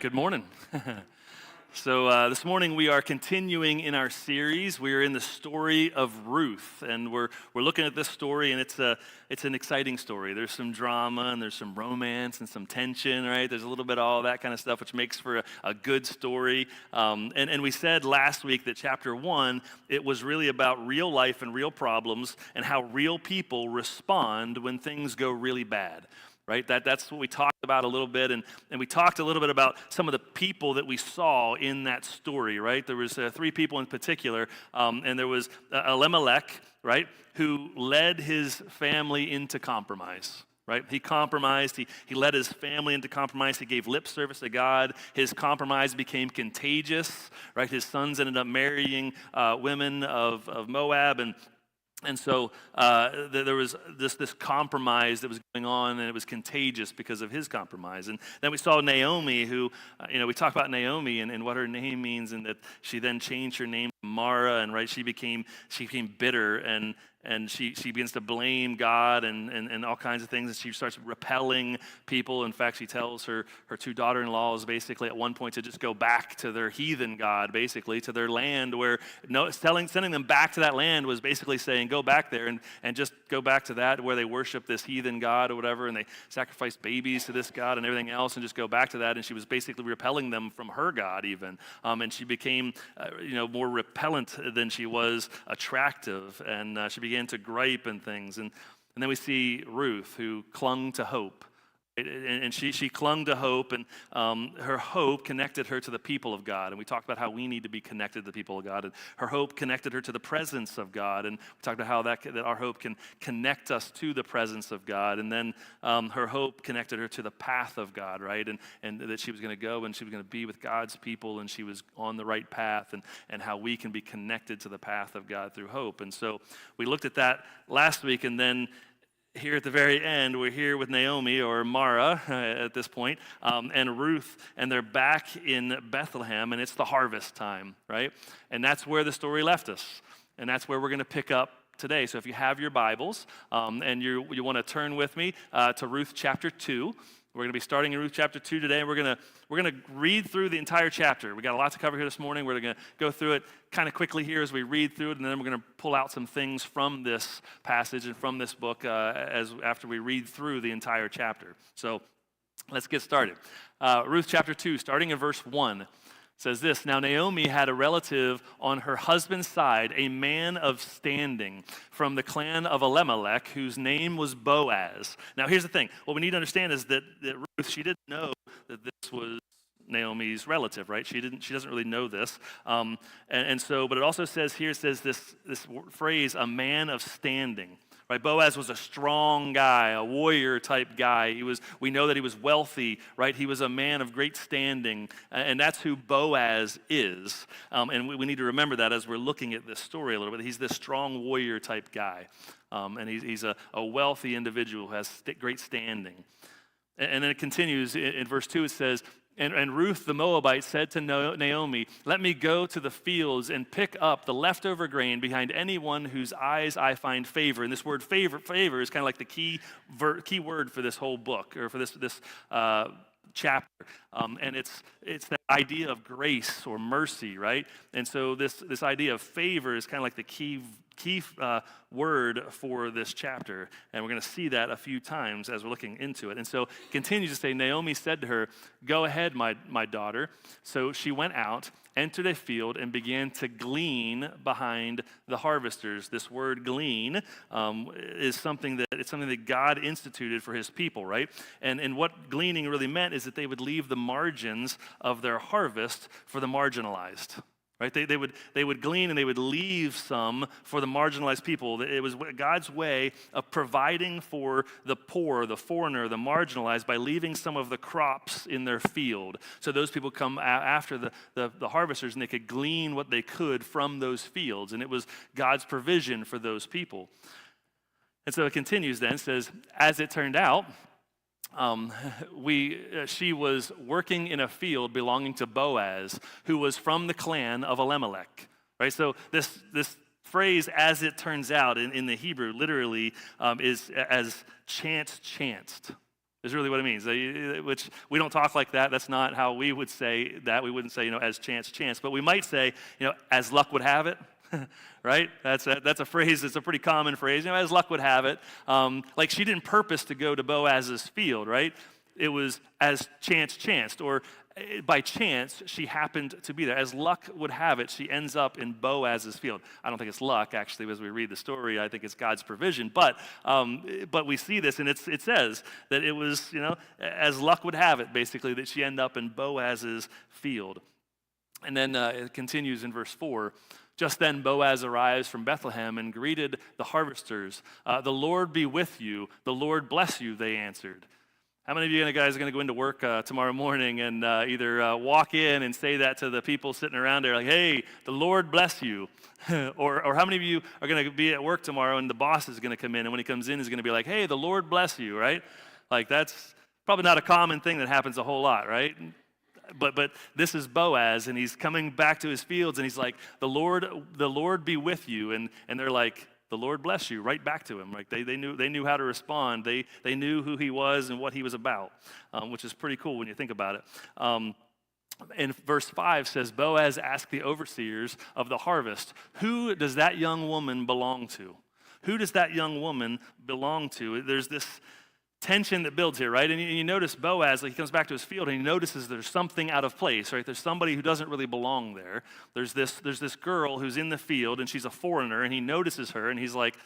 Good morning. So this morning we are continuing in our series. We are in the story of Ruth, and we're looking at this story, and it's an exciting story. There's some drama, and there's some romance, and some tension, right? There's a little bit of all that kind of stuff, which makes for a good story. And we said last week that chapter 1, it was really about real life and real problems, and how real people respond when things go really bad. Right, that's what we talked about a little bit, and we talked a little bit about some of the people that we saw in that story, right? There was 3 people in particular, and there was Elimelech, right, who led his family into compromise. Right? He compromised, he led his family into compromise, he gave lip service to God, his compromise became contagious, right? His sons ended up marrying women of Moab, and so there was this compromise that was going on, and it was contagious because of his compromise. And then we saw Naomi, who, we talked about Naomi and what her name means, and that she then changed her name to Mara, and right, she became bitter, and she begins to blame God and all kinds of things, and she starts repelling people. In fact, she tells her 2 daughter-in-laws basically at one point to just go back to their heathen god, basically, to their land, where sending them back to that land was basically saying, go back there and just go back to that where they worship this heathen god or whatever, and they sacrifice babies to this god and everything else, and just go back to that. And she was basically repelling them from her God even, and she became more repellent than she was attractive, and she began to gripe and things. And then we see Ruth, who clung to hope. And she clung to hope, and her hope connected her to the people of God. And we talked about how we need to be connected to the people of God. And her hope connected her to the presence of God. And we talked about how that our hope can connect us to the presence of God. And then her hope connected her to the path of God, right? And that she was going to go and she was going to be with God's people, and she was on the right path, and how we can be connected to the path of God through hope. And so we looked at that last week, and then here at the very end, we're here with Naomi, or Mara at this point, and Ruth, and they're back in Bethlehem, and it's the harvest time, right? And that's where the story left us, and that's where we're going to pick up today. So if you have your Bibles, and you want to turn with me to Ruth chapter 2, we're going to be starting in Ruth chapter 2 today, and we're going to read through the entire chapter. We got a lot to cover here this morning. We're going to go through it kind of quickly here as we read through it, and then we're going to pull out some things from this passage and from this book after we read through the entire chapter. So let's get started. Ruth chapter 2, starting in verse 1. Says this: Now Naomi had a relative on her husband's side, a man of standing from the clan of Elimelech, whose name was Boaz. Now here's the thing. What we need to understand is that Ruth, she didn't know that this was Naomi's relative, right? She doesn't really know this. But it also says here, it says this phrase, a man of standing. Right, Boaz was a strong guy, a warrior type guy. We know that he was wealthy, right? He was a man of great standing, and that's who Boaz is. And we need to remember that as we're looking at this story a little bit. He's this strong warrior type guy, and he's a wealthy individual who has great standing. And then it continues in verse 2. It says, And Ruth the Moabite said to Naomi, "Let me go to the fields and pick up the leftover grain behind anyone whose eyes I find favor." And this word favor is kind of like the key word for this whole book, or for this chapter. And it's that idea of grace or mercy, right? And so this idea of favor is kind of like the key word for this chapter, and we're going to see that a few times as we're looking into it. And so it continues to say, Naomi said to her, "Go ahead, my daughter." So she went out, entered a field, and began to glean behind the harvesters. This word glean is something that God instituted for his people, right? And what gleaning really meant is that they would leave the margins of their harvest for the marginalized. Right? They would glean, and they would leave some for the marginalized people. It was God's way of providing for the poor, the foreigner, the marginalized, by leaving some of the crops in their field. So those people come after the harvesters, and they could glean what they could from those fields. And it was God's provision for those people. And so it continues then, it says, as it turned out, she was working in a field belonging to Boaz, who was from the clan of Elimelech. Right? So this phrase, as it turns out, in the Hebrew, literally is as chance chanced. is really what it means, which we don't talk like that. That's not how we would say that. We wouldn't say, as chance, chance. But we might say, as luck would have it, right? That's a phrase. It's a pretty common phrase. As luck would have it. Like she didn't purpose to go to Boaz's field, right? It was as chance chanced, or by chance, she happened to be there. As luck would have it, she ends up in Boaz's field. I don't think it's luck, actually, as we read the story. I think it's God's provision. But we see this, and it says that it was, as luck would have it, basically, that she ended up in Boaz's field. And then it continues in verse 4. Just then Boaz arrives from Bethlehem and greeted the harvesters. The Lord be with you. The Lord bless you, they answered. How many of you guys are going to go into work tomorrow morning and either walk in and say that to the people sitting around there, like, hey, the Lord bless you? or how many of you are going to be at work tomorrow and the boss is going to come in, and when he comes in, he's going to be like, hey, the Lord bless you, right? Like, that's probably not a common thing that happens a whole lot, right? But this is Boaz, and he's coming back to his fields, and he's like, the Lord be with you. And they're like, the Lord bless you, right back to him. Like they knew how to respond. They knew who he was and what he was about, which is pretty cool when you think about it. And verse 5 says, Boaz asked the overseers of the harvest, who does that young woman belong to? Who does that young woman belong to? There's this tension that builds here, right? And you notice Boaz, like he comes back to his field and he notices there's something out of place, right? There's somebody who doesn't really belong there. There's this girl who's in the field and she's a foreigner, and he notices her and he's like,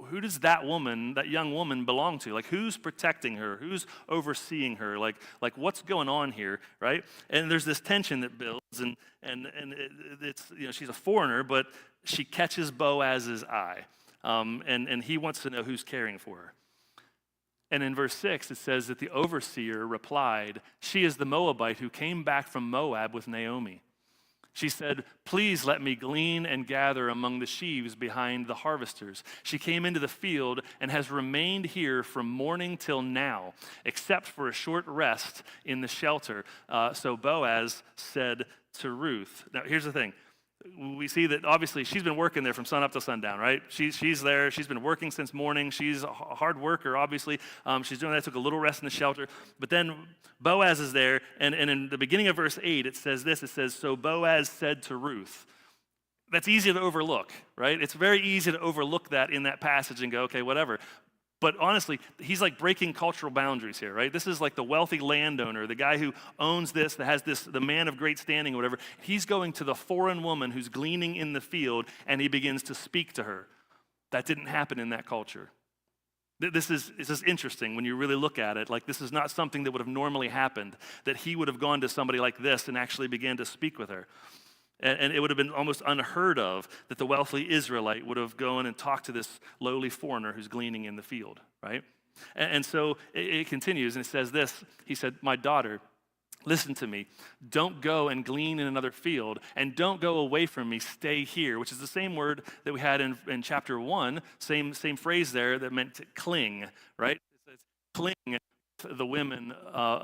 who does that young woman belong to? Like, who's protecting her? Who's overseeing her? Like what's going on here, right? And there's this tension that builds, and it's she's a foreigner, but she catches Boaz's eye, and he wants to know who's caring for her. And in verse 6, it says that the overseer replied, she is the Moabite who came back from Moab with Naomi. She said, please let me glean and gather among the sheaves behind the harvesters. She came into the field and has remained here from morning till now, except for a short rest in the shelter. So Boaz said to Ruth. Now, here's the thing. We see that obviously she's been working there from sun up to sundown, right? She's there. She's been working since morning. She's a hard worker, obviously. She's doing that. Took a little rest in the shelter. But then Boaz is there, and in the beginning of verse 8, it says this. It says, so Boaz said to Ruth. That's easy to overlook, right? It's very easy to overlook that in that passage and go, okay, whatever. But honestly, he's like breaking cultural boundaries here, right? This is like the wealthy landowner, the guy who owns this, that has this, the man of great standing or whatever. He's going to the foreign woman who's gleaning in the field, and he begins to speak to her. That didn't happen in that culture. This is interesting when you really look at it. Like, this is not something that would have normally happened, that he would have gone to somebody like this and actually began to speak with her. And it would have been almost unheard of that the wealthy Israelite would have gone and talked to this lowly foreigner who's gleaning in the field, right? And so it continues, and it says this. He said, my daughter, listen to me. Don't go and glean in another field, and don't go away from me. Stay here, which is the same word that we had in chapter 1, same phrase there that meant to cling, right? It says cling to the women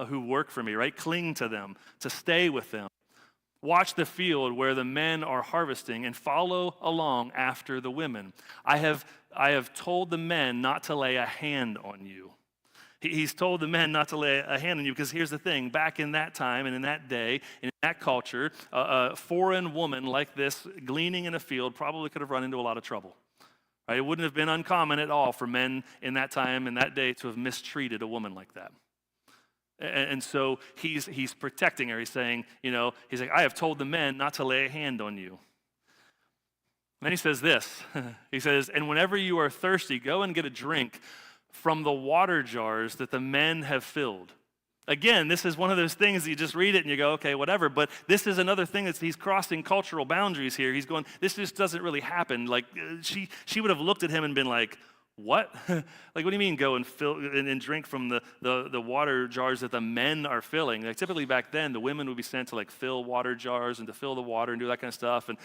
who work for me, right? Cling to them, to stay with them. Watch the field where the men are harvesting and follow along after the women. I have told the men not to lay a hand on you. He's told the men not to lay a hand on you, because here's the thing. Back in that time and in that day, in that culture, a foreign woman like this gleaning in a field probably could have run into a lot of trouble. Right? It wouldn't have been uncommon at all for men in that time and that day to have mistreated a woman like that. And so he's protecting her. He's saying, he's like, I have told the men not to lay a hand on you. And then he says this. He says, and whenever you are thirsty, go and get a drink from the water jars that the men have filled. Again, this is one of those things that you just read it and you go, okay, whatever. But this is another thing that he's crossing cultural boundaries here. He's going, this just doesn't really happen. Like, she would have looked at him and been like, what? Like, what do you mean go and fill and drink from the water jars that the men are filling? Like, typically back then, the women would be sent to like fill water jars and to fill the water and do that kind of stuff. And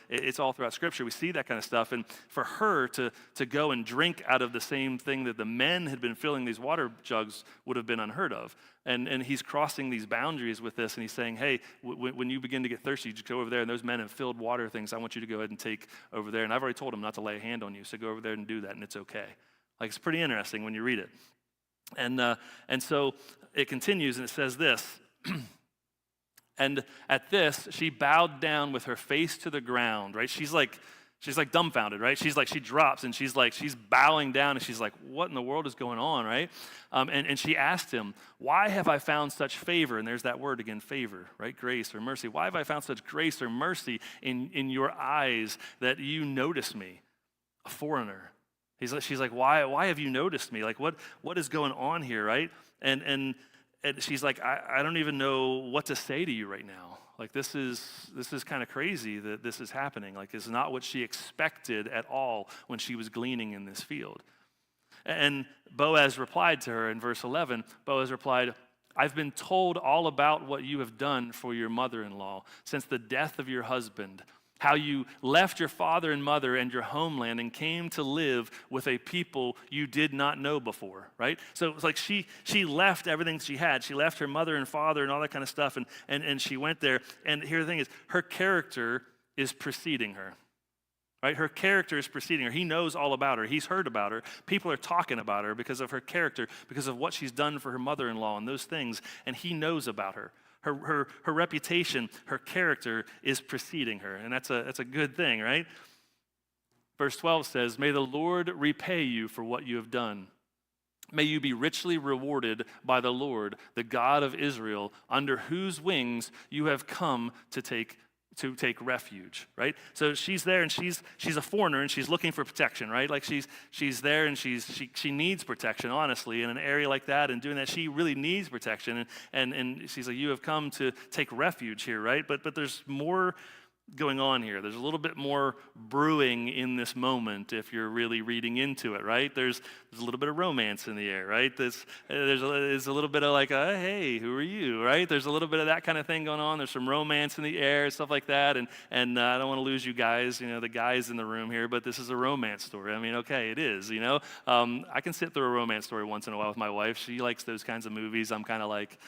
it's all throughout Scripture. We see that kind of stuff. And for her to go and drink out of the same thing that the men had been filling these water jugs would have been unheard of. And he's crossing these boundaries with this, and he's saying, hey, when you begin to get thirsty, just go over there, and those men have filled water things. I want you to go ahead and take over there. And I've already told him not to lay a hand on you, so go over there and do that, and it's okay. Like, it's pretty interesting when you read it. And so it continues, and it says this. And at this, she bowed down with her face to the ground, right? She's like dumbfounded, right? She drops, and she's bowing down, and she's like, what in the world is going on, right? And she asked him, why have I found such favor? And there's that word again, favor, right? Grace or mercy. Why have I found such grace or mercy in your eyes that you notice me, a foreigner? She's like, why have you noticed me? Like, what is going on here, right? And she's like, I don't even know what to say to you right now. Like, this is kind of crazy that this is happening. Like, it's not what she expected at all when she was gleaning in this field. And Boaz replied to her in verse 11. Boaz replied, I've been told all about what you have done for your mother-in-law since the death of your husband, how you left your father and mother and your homeland and came to live with a people you did not know before, right? So it's like she left everything she had. She left her mother and father and all that kind of stuff, and she went there. And here the thing is, her character is preceding her, right? Her character is preceding her. He knows all about her. He's heard about her. People are talking about her because of her character, because of what she's done for her mother-in-law and those things, and he knows about her. Her reputation, her character is preceding her, and that's a good thing, right? Verse 12 says, may the Lord repay you for what you have done. May you be richly rewarded by the Lord, the God of Israel, under whose wings you have come to take refuge, right? So she's there, and she's a foreigner, and she's looking for protection, right? Like she's there, and she needs protection, honestly, in an area like that, and doing that, she really needs protection, and she's like, you have come to take refuge here, right? But there's more going on here. There's a little bit more brewing in this moment if you're really reading into it, right? There's a little bit of romance in the air, right? There's a little bit of like, hey, who are you, right? There's a little bit of that kind of thing going on. There's some romance in the air, stuff like that, and I don't want to lose you guys, the guys in the room here, but this is a romance story. I mean, okay, it is, I can sit through a romance story once in a while with my wife. She likes those kinds of movies. I'm kind of like,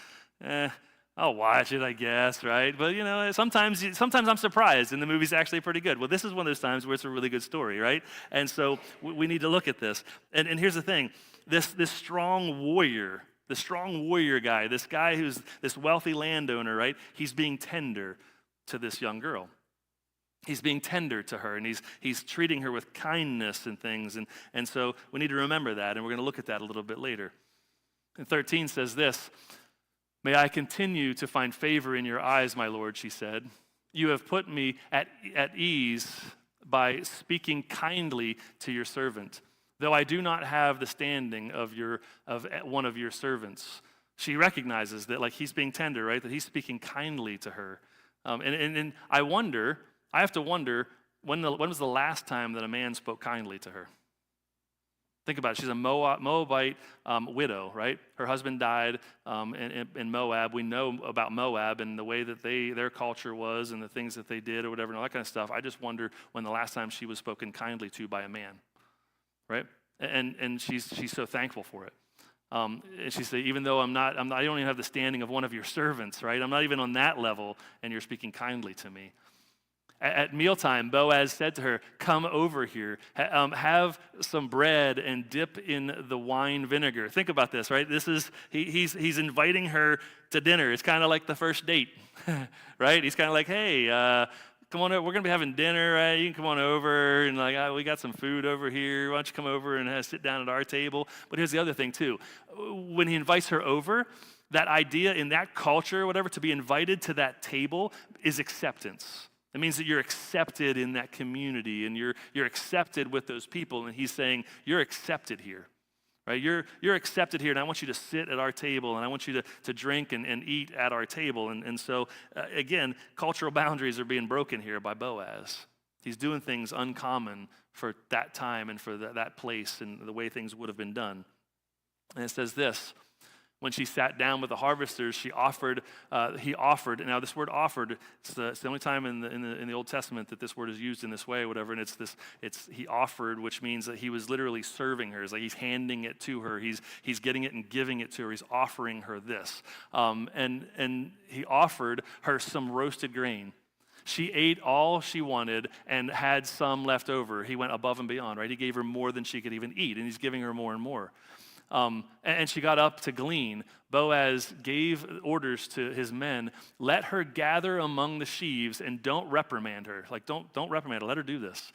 I'll watch it, I guess, right? But, sometimes I'm surprised, and the movie's actually pretty good. Well, this is one of those times where it's a really good story, right? And so we need to look at this. And here's the thing. This strong warrior guy, this guy who's this wealthy landowner, right? He's being tender to this young girl. He's being tender to her, and he's treating her with kindness and things. And so we need to remember that, and we're going to look at that a little bit later. And 13 says this, may I continue to find favor in your eyes, my Lord, she said. You have put me at ease by speaking kindly to your servant, though I do not have the standing of one of your servants. She recognizes that, like, he's being tender, right? That he's speaking kindly to her. And I have to wonder, when was the last time that a man spoke kindly to her? Think about it. She's a Moabite widow, right? Her husband died in Moab. We know about Moab and the way that their culture was and the things that they did or whatever and all that kind of stuff. I just wonder when the last time she was spoken kindly to by a man, right? And she's so thankful for it. And she said, even though I don't even have the standing of one of your servants, right? I'm not even on that level, and you're speaking kindly to me. At mealtime, Boaz said to her, come over here, have some bread and dip in the wine vinegar. Think about this, right? He's inviting her to dinner. It's kind of like the first date, right? He's kind of like, hey, come on over. We're going to be having dinner, right? You can come on over, and we got some food over here. Why don't you come over and sit down at our table? But here's the other thing, too. When he invites her over, that idea in that culture, whatever, to be invited to that table is acceptance. It means that you're accepted in that community, and you're accepted with those people. And he's saying, you're accepted here, right? You're accepted here, and I want you to sit at our table, and I want you to drink and eat at our table. And so, again, cultural boundaries are being broken here by Boaz. He's doing things uncommon for that time and for that place and the way things would have been done. And it says this. When she sat down with the harvesters, he offered. And now this word "offered" it's the only time in the Old Testament that this word is used in this way, or whatever. And it's he offered, which means that he was literally serving her. It's like he's handing it to her. He's getting it and giving it to her. He's offering her this. And he offered her some roasted grain. She ate all she wanted and had some left over. He went above and beyond, right? He gave her more than she could even eat, and he's giving her more and more. And she got up to glean. Boaz gave orders to his men, let her gather among the sheaves and don't reprimand her. Like, don't reprimand her, let her do this.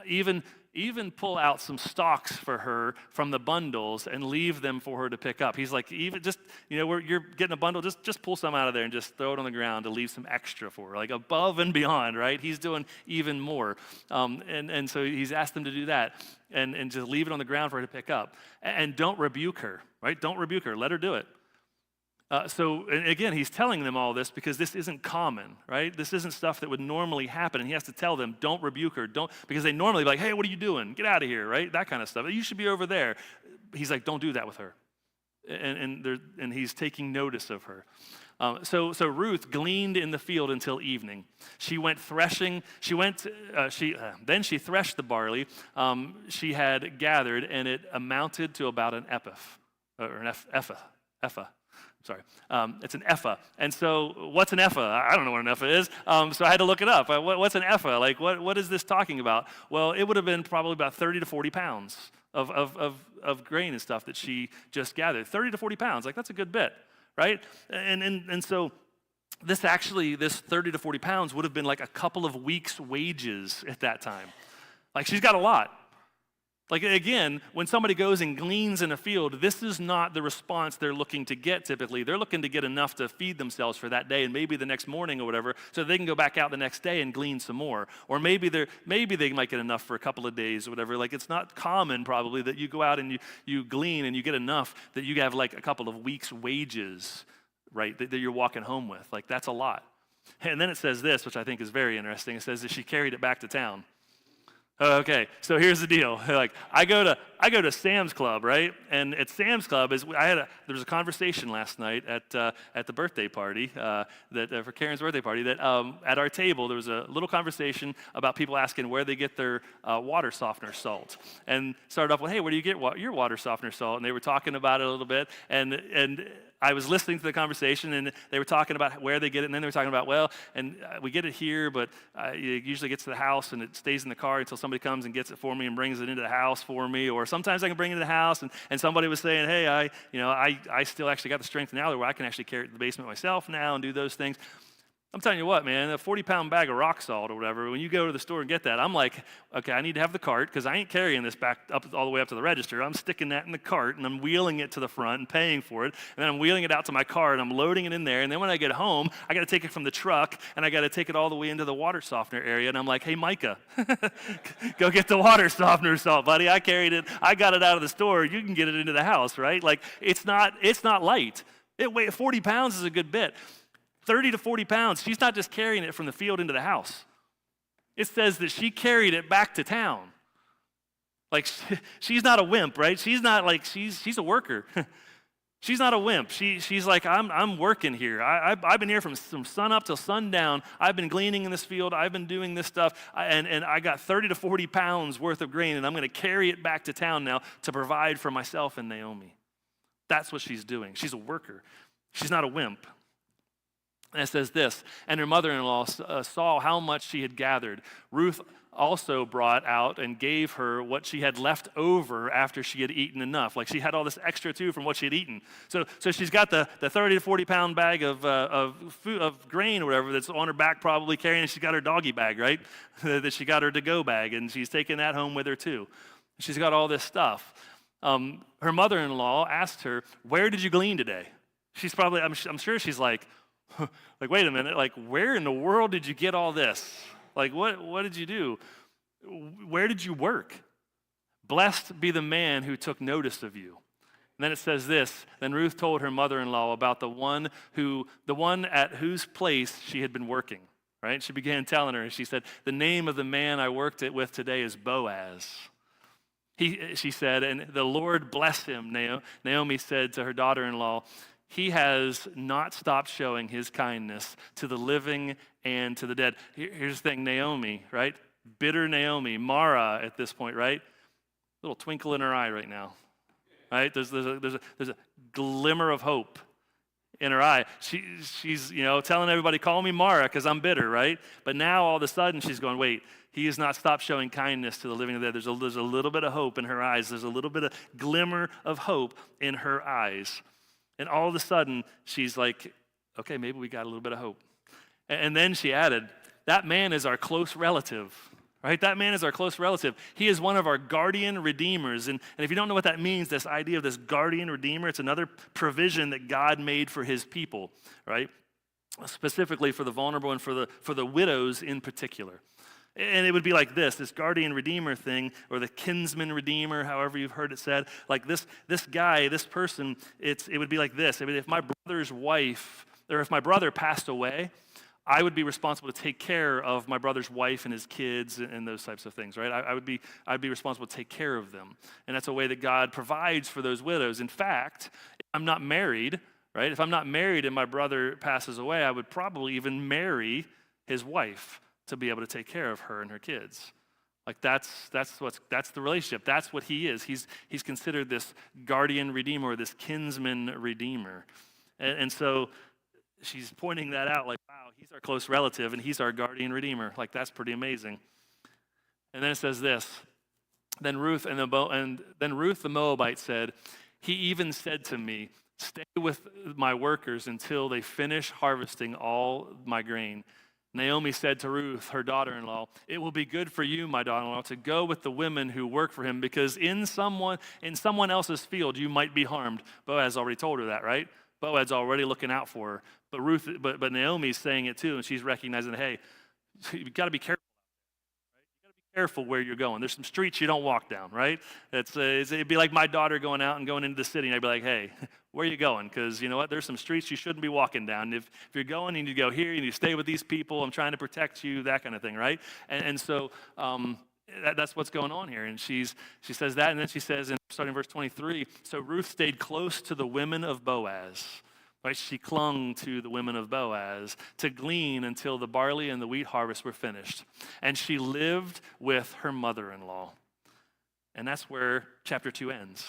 Even pull out some stalks for her from the bundles and leave them for her to pick up. He's like, even just, where you're getting a bundle, just pull some out of there and just throw it on the ground to leave some extra for her, like above and beyond, right? He's doing even more. And so he's asked them to do that and just leave it on the ground for her to pick up. And don't rebuke her, right? Don't rebuke her, let her do it. And again, he's telling them all this because this isn't common, right? This isn't stuff that would normally happen, and he has to tell them, don't rebuke her, because they normally be like, hey, what are you doing? Get out of here, right? That kind of stuff. You should be over there. He's like, don't do that with her. And he's taking notice of her. So Ruth gleaned in the field until evening. She went threshing. Then she threshed the barley she had gathered, and it amounted to about an ephah, or an ephah. Sorry, it's an ephah. And so what's an ephah? I don't know what an ephah is, so I had to look it up. What's an ephah? Like, what is this talking about? Well, it would have been probably about 30 to 40 pounds of grain and stuff that she just gathered. 30 to 40 pounds, like that's a good bit, right? And so this 30 to 40 pounds would have been like a couple of weeks' wages at that time. Like, she's got a lot. Like, again, when somebody goes and gleans in a field, this is not the response they're looking to get typically. They're looking to get enough to feed themselves for that day and maybe the next morning or whatever, so they can go back out the next day and glean some more. Or maybe they might get enough for a couple of days or whatever. Like, it's not common probably that you go out and you glean and you get enough that you have like a couple of weeks' wages, right, that you're walking home with. Like, that's a lot. And then it says this, which I think is very interesting. It says that she carried it back to town. Okay, so here's the deal. Like, I go to Sam's Club, right? And at Sam's Club there was a conversation last night at the birthday party for Karen's birthday party that at our table there was a little conversation about people asking where they get their water softener salt, and started off with, hey, where do you get your water softener salt? And they were talking about it a little bit, and I was listening to the conversation, and they were talking about where they get it, and then they were talking about, we get it here, but it usually gets to the house, and it stays in the car until somebody comes and gets it for me and brings it into the house for me, or sometimes I can bring it to the house, and somebody was saying, hey, I still actually got the strength now where I can actually carry it to the basement myself now and do those things. I'm telling you what, man, a 40-pound bag of rock salt or whatever, when you go to the store and get that, I'm like, okay, I need to have the cart because I ain't carrying this back up all the way up to the register. I'm sticking that in the cart, and I'm wheeling it to the front and paying for it, and then I'm wheeling it out to my car, and I'm loading it in there, and then when I get home, I got to take it from the truck, and I got to take it all the way into the water softener area, and I'm like, hey, Micah, go get the water softener salt, buddy. I carried it. I got it out of the store. You can get it into the house, right? Like, it's not light. 40 pounds is a good bit. 30 to 40 pounds. She's not just carrying it from the field into the house. It says that she carried it back to town. Like, she's not a wimp, right? She's not like, she's a worker. She's not a wimp. She's like, I'm working here. I've been here from sun up till sundown. I've been gleaning in this field. I've been doing this stuff. And I got 30 to 40 pounds worth of grain, and I'm going to carry it back to town now to provide for myself and Naomi. That's what she's doing. She's a worker. She's not a wimp. And it says this, and her mother-in-law saw how much she had gathered. Ruth also brought out and gave her what she had left over after she had eaten enough. Like, she had all this extra too from what she had eaten. So she's got the 30 to 40 pound bag of food, of grain or whatever that's on her back probably carrying, and she's got her doggy bag, right? That she got her to-go bag, and she's taking that home with her too. She's got all this stuff. Her mother-in-law asked her, where did you glean today? She's probably, I'm sure she's like, wait a minute, like, where in the world did you get all this? Like, what did you do? Where did you work? Blessed be the man who took notice of you. And then it says this, then Ruth told her mother-in-law about the one at whose place she had been working, right? She began telling her, and she said, the name of the man I worked with today is Boaz. She said, and the Lord bless him, Naomi said to her daughter-in-law, he has not stopped showing his kindness to the living and to the dead. Here's the thing, Naomi, right? Bitter Naomi, Mara at this point, right? Little twinkle in her eye right now, right? There's a glimmer of hope in her eye. She's telling everybody, call me Mara because I'm bitter, right? But now all of a sudden she's going, wait, he has not stopped showing kindness to the living and the dead. There's a little bit of hope in her eyes. There's a little bit of glimmer of hope in her eyes. And all of a sudden she's like, okay, maybe we got a little bit of hope. And then she added, that man is our close relative. Right? That man is our close relative. He is one of our guardian redeemers. And if you don't know what that means, this idea of this guardian redeemer, it's another provision that God made for his people, right? Specifically for the vulnerable and for the widows in particular. And it would be like this guardian redeemer thing, or the kinsman redeemer, however you've heard it said. Like this guy, this person, it would be like this. I mean, if my brother's wife, or if my brother passed away, I would be responsible to take care of my brother's wife and his kids and those types of things, right? I'd be responsible to take care of them. And that's a way that God provides for those widows. In fact, if I'm not married, right? If I'm not married and my brother passes away, I would probably even marry his wife to be able to take care of her and her kids. Like that's the relationship. That's what he is. He's considered this guardian redeemer, or this kinsman redeemer. And so she's pointing that out, like, wow, he's our close relative and he's our guardian redeemer. Like, that's pretty amazing. And then it says this. Then Ruth the Moabite said, he even said to me, stay with my workers until they finish harvesting all my grain. Naomi said to Ruth, her daughter-in-law, it will be good for you, my daughter-in-law, to go with the women who work for him, because in someone else's field you might be harmed. Boaz already told her that, right? Boaz's already looking out for her. But Naomi's saying it too, and she's recognizing, hey, you've got to be careful. Right? You got to be careful where you're going. There's some streets you don't walk down, right? It'd be like my daughter going out and going into the city, and I'd be like, hey, where are you going? Because you know what? There's some streets you shouldn't be walking down. If you're going, you need to go here. You need to stay with these people. I'm trying to protect you, that kind of thing, right? And so that's what's going on here. And she says that, and then she says, starting in verse 23, so Ruth stayed close to the women of Boaz. Right? She clung to the women of Boaz to glean until the barley and the wheat harvest were finished. And she lived with her mother-in-law. And that's where chapter 2 ends.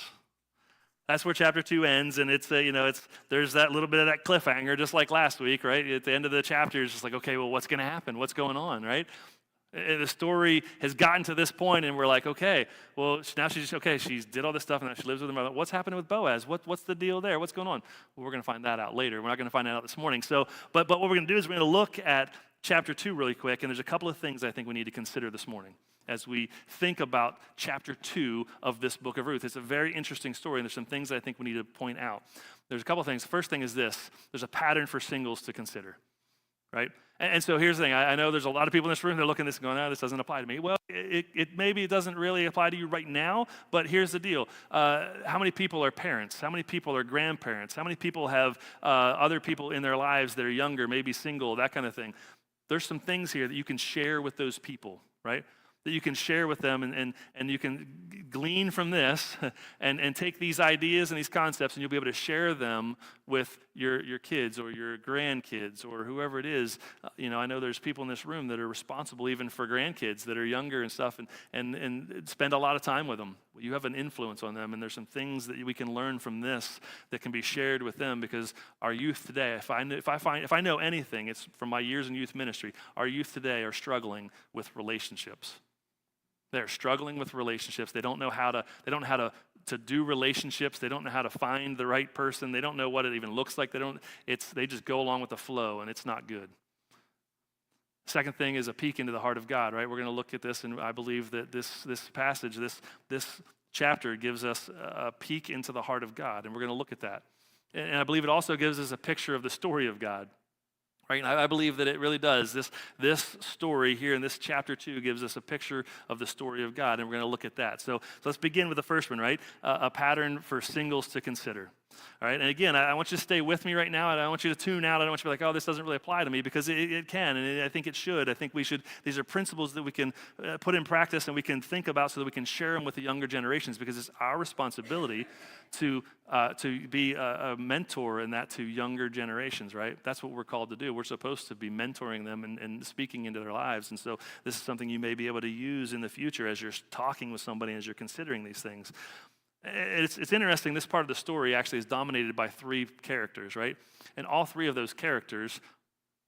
That's where chapter 2 ends, and there's that little bit of that cliffhanger, just like last week, right? At the end of the chapter, it's just like, okay, well, what's going to happen? What's going on, right? The story has gotten to this point, and we're like, okay, well, now she did all this stuff, and now she lives with her mother. What's happening with Boaz? What's the deal there? What's going on? Well, we're going to find that out later. We're not going to find that out this morning. So, but what we're going to do is we're going to look at chapter 2 really quick, and there's a couple of things I think we need to consider this morning as we think about chapter 2 of this book of Ruth. It's a very interesting story, and there's some things that I think we need to point out. There's a couple of things. The first thing is this. There's a pattern for singles to consider, right? And so here's the thing. I know there's a lot of people in this room that are looking at this and going, no, this doesn't apply to me. Well, maybe it doesn't really apply to you right now, but here's the deal. How many people are parents? How many people are grandparents? How many people have other people in their lives that are younger, maybe single, that kind of thing? There's some things here that you can share with those people, right? That you can share with them, and you can glean from this and take these ideas and these concepts, and you'll be able to share them with your kids or your grandkids or whoever it is. I know there's people in this room that are responsible even for grandkids that are younger and stuff, and spend a lot of time with them. You have an influence on them, and there's some things that we can learn from this that can be shared with them, because our youth today, if I know anything, it's from my years in youth ministry, our youth today are struggling with relationships. They're struggling with relationships. They don't know how to do relationships. They don't know how to find the right person. They don't know what it even looks like. They just go along with the flow, and it's not good. Second thing is a peek into the heart of God, right? We're going to look at this, and I believe that this passage, this chapter gives us a peek into the heart of God, and we're going to look at that. And I believe it also gives us a picture of the story of God. Right? I believe that it really does. This story here in this chapter 2 gives us a picture of the story of God, and we're going to look at that. So let's begin with the first one, right? A pattern for singles to consider. All right, and again, I want you to stay with me right now, and I want you to tune out. I don't want you to be like, oh, this doesn't really apply to me, because it can, and I think it should. I think we should. These are principles that we can put in practice and we can think about so that we can share them with the younger generations, because it's our responsibility to be a mentor in that to younger generations, right? That's what we're called to do. We're supposed to be mentoring them and speaking into their lives, and so this is something you may be able to use in the future as you're talking with somebody, as you're considering these things. It's interesting, this part of the story actually is dominated by three characters, right? And all three of those characters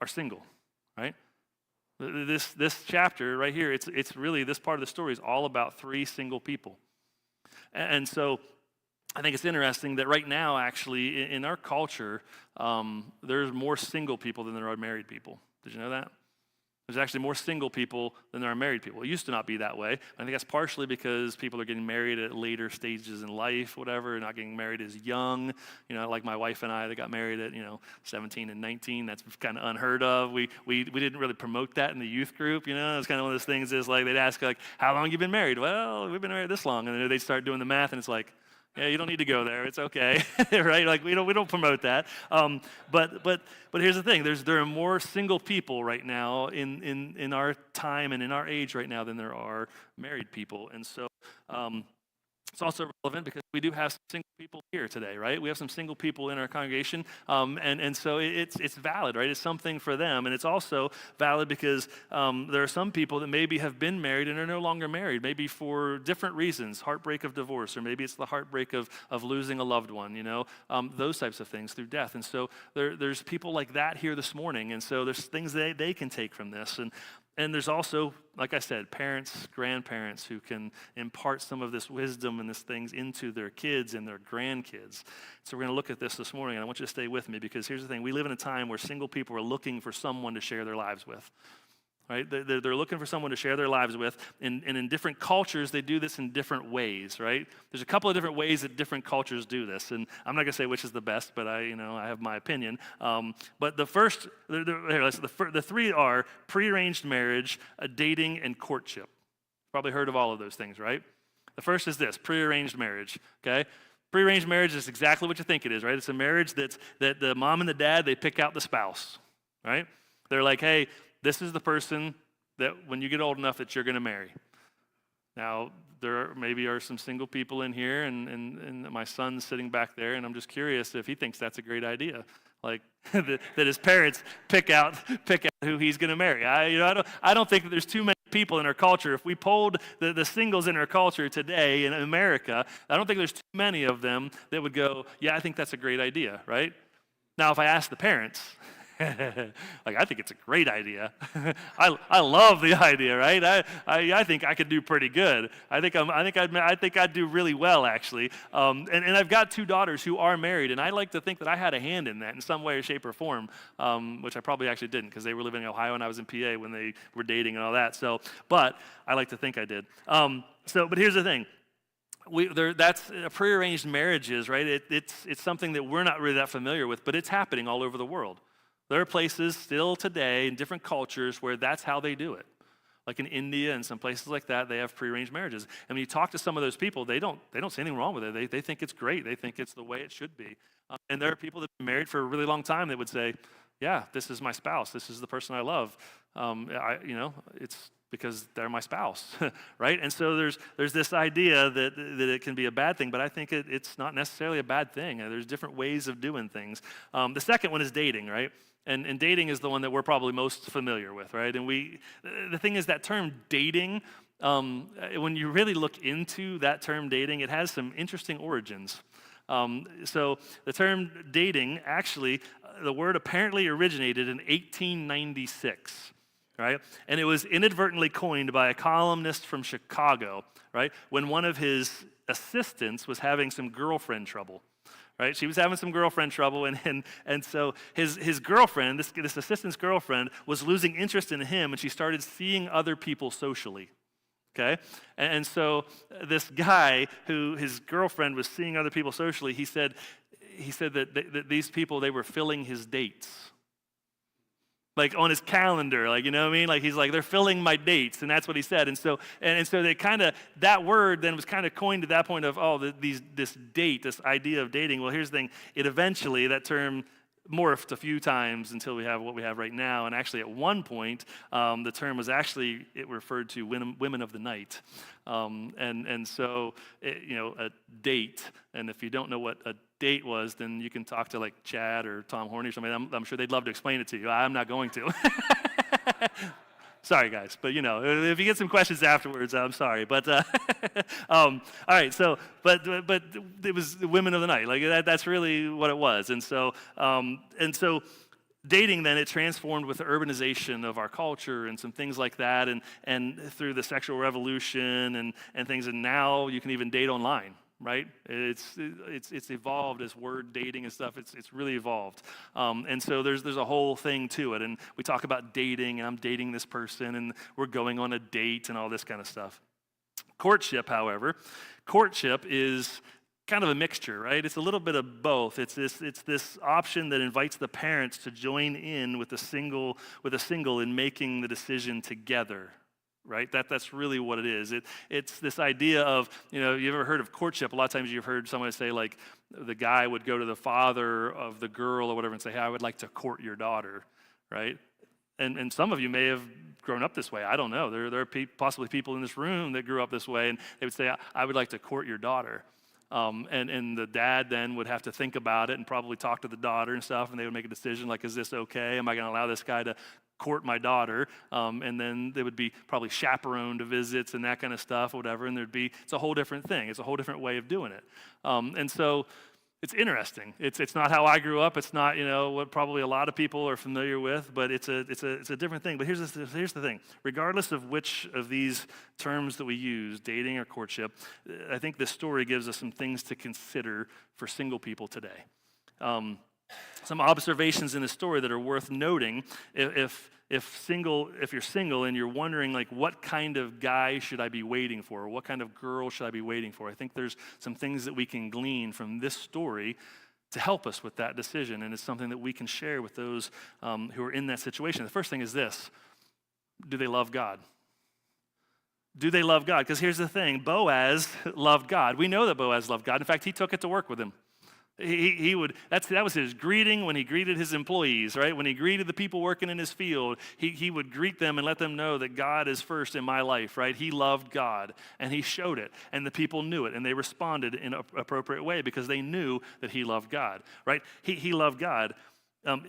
are single, right? This chapter right here, it's really, this part of the story is all about three single people. And so I think it's interesting that right now, actually, in our culture, there's more single people than there are married people. Did you know that? There's actually more single people than there are married people. It used to not be that way. I think that's partially because people are getting married at later stages in life, whatever, not getting married as young. Like my wife and I, that got married at, 17 and 19. That's kind of unheard of. We didn't really promote that in the youth group, It's kind of one of those things is like, they'd ask, like, how long have you been married? Well, we've been married this long. And then they'd start doing the math, and it's like, yeah, you don't need to go there. It's okay, right? Like we don't promote that. But here's the thing: there are more single people right now in our time and in our age right now than there are married people, and so. It's also relevant because we do have some single people here today, right? We have some single people in our congregation, and so it's valid, right? It's something for them, and it's also valid because there are some people that maybe have been married and are no longer married, maybe for different reasons, heartbreak of divorce, or maybe it's the heartbreak of losing a loved one, those types of things through death. And so there's people like that here this morning, and so there's things they can take from this, and there's also, like I said, parents, grandparents who can impart some of this wisdom and these things into their kids and their grandkids. So we're going to look at this morning, and I want you to stay with me because here's the thing. We live in a time where single people are looking for someone to share their lives with. Right? They're looking for someone to share their lives with, and in different cultures, they do this in different ways, right? There's a couple of different ways that different cultures do this, and I'm not going to say which is the best, but I have my opinion. But the first, the three are prearranged marriage, dating, and courtship. Probably heard of all of those things, right? The first is this, prearranged marriage, okay? Prearranged marriage is exactly what you think it is, right? It's a marriage that the mom and the dad, they pick out the spouse, right? They're like, hey, this is the person that when you get old enough that you're going to marry. Now, there maybe are some single people in here, and my son's sitting back there, and I'm just curious if he thinks that's a great idea, like that his parents pick out who he's going to marry. I don't think that there's too many people in our culture. If we polled the singles in our culture today in America, I don't think there's too many of them that would go, yeah, I think that's a great idea, right? Now, if I ask the parents, like, I think it's a great idea. I love the idea, right? I think I could do pretty good. I think I'd do really well, actually. And I've got two daughters who are married, and I like to think that I had a hand in that in some way, shape, or form, which I probably actually didn't because they were living in Ohio and I was in PA when they were dating and all that. So, but I like to think I did. But here's the thing. That's prearranged marriages, right? It's something that we're not really that familiar with, but it's happening all over the world. There are places still today in different cultures where that's how they do it. Like in India and some places like that, they have prearranged marriages. And when you talk to some of those people, they don't see anything wrong with it. They think it's great. They think it's the way it should be. And there are people that have been married for a really long time that would say, yeah, this is my spouse. This is the person I love. It's because they're my spouse, right? And so there's this idea that it can be a bad thing, but I think it's not necessarily a bad thing. There's different ways of doing things. The second one is dating, right? And dating is the one that we're probably most familiar with, right? And the thing is that term dating, when you really look into that term dating, it has some interesting origins. So the term dating, actually, the word apparently originated in 1896, right? And it was inadvertently coined by a columnist from Chicago, right? When one of his assistants was having some girlfriend trouble. Right? She was having some girlfriend trouble, and so his girlfriend, this assistant's girlfriend, was losing interest in him, and she started seeing other people socially. Okay? And so this guy who his girlfriend was seeing other people socially, he said that these people, they were filling his dates. Like on his calendar, like, you know what I mean? Like he's like, they're filling my dates, and that's what he said. And so they that word then was kind of coined at that point of, this date, this idea of dating. Well, here's the thing, that term morphed a few times until we have what we have right now. And actually at one point, the term was actually, it referred to women of the night. So, a date, and if you don't know what a date was, then you can talk to like Chad or Tom Horney or somebody. I'm sure they'd love to explain it to you. I'm not going to. Sorry, guys. But, if you get some questions afterwards, I'm sorry. But, all right. So, but it was the women of the night. Like, that's really what it was. And so dating, then, it transformed with the urbanization of our culture and some things like that, and through the sexual revolution and things. And now you can even date online. Right? It's evolved as word dating and stuff. It's really evolved. And so there's a whole thing to it. And we talk about dating, and I'm dating this person, and we're going on a date and all this kind of stuff. Courtship, however, is kind of a mixture, right? It's a little bit of both. It's this option that invites the parents to join in with a single in making the decision together. Right? That's really what it is. It's this idea of, you ever heard of courtship? A lot of times you've heard someone say, like, the guy would go to the father of the girl or whatever and say, hey, I would like to court your daughter, right? And some of you may have grown up this way. I don't know. There are possibly people in this room that grew up this way, and they would say, I would like to court your daughter. And the dad then would have to think about it and probably talk to the daughter and stuff, and they would make a decision like, is this okay? Am I going to allow this guy to court my daughter? And then they would be probably chaperoned to visits and that kind of stuff or whatever, and it's a whole different thing. It's a whole different way of doing it. And so it's interesting. It's not how I grew up. It's not, what probably a lot of people are familiar with, but it's a different thing. But here's the thing. Regardless of which of these terms that we use, dating or courtship, I think this story gives us some things to consider for single people today. Some observations in the story that are worth noting. If you're single and you're wondering, like, what kind of guy should I be waiting for, or what kind of girl should I be waiting for, I think there's some things that we can glean from this story to help us with that decision, and it's something that we can share with those who are in that situation. The first thing is this: do they love God? Do they love God? Because here's the thing: Boaz loved God. We know that Boaz loved God. In fact, he took it to work with him. That was his greeting when he greeted his employees, right? When he greeted the people working in his field, he would greet them and let them know that God is first in my life, right? He loved God, and he showed it, and the people knew it, and they responded in an appropriate way because they knew that he loved God, right? He loved God.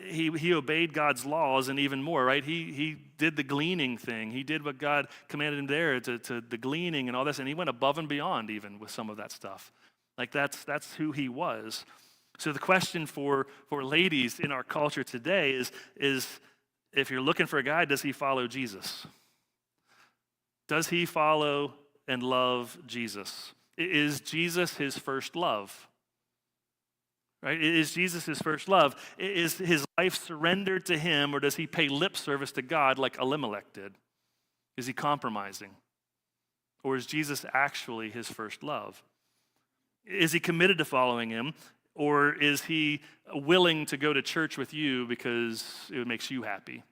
He obeyed God's laws and even more, right? He did the gleaning thing. He did what God commanded him there to the gleaning and all this, and he went above and beyond even with some of that stuff. Like that's who he was. So the question for ladies in our culture today is if you're looking for a guy, does he follow Jesus? Does he follow and love Jesus? Is Jesus his first love? Right? Is Jesus his first love? Is his life surrendered to him, or does he pay lip service to God like Elimelech did? Is he compromising? Or is Jesus actually his first love? Is he committed to following him, or is he willing to go to church with you because it makes you happy?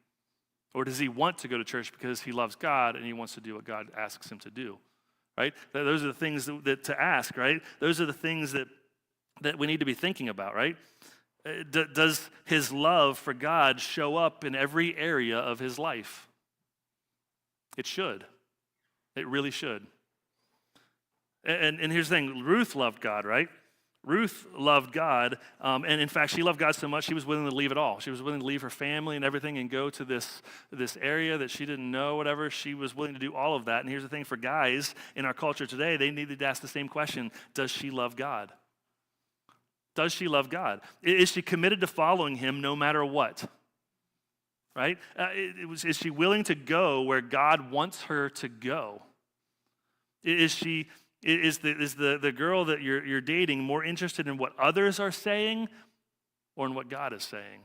Or does he want to go to church because he loves God and he wants to do what God asks him to do? Right? Those are the things that to ask, right? Those are the things that we need to be thinking about, right? Does his love for God show up in every area of his life? It should. It really should. And here's the thing, Ruth loved God, right? Ruth loved God, and in fact, she loved God so much she was willing to leave it all. She was willing to leave her family and everything and go to this area that she didn't know, whatever. She was willing to do all of that. And here's the thing, for guys in our culture today, they needed to ask the same question: does she love God? Does she love God? Is she committed to following him no matter what? Right? Is she willing to go where God wants her to go? Is the girl that you're dating more interested in what others are saying or in what God is saying?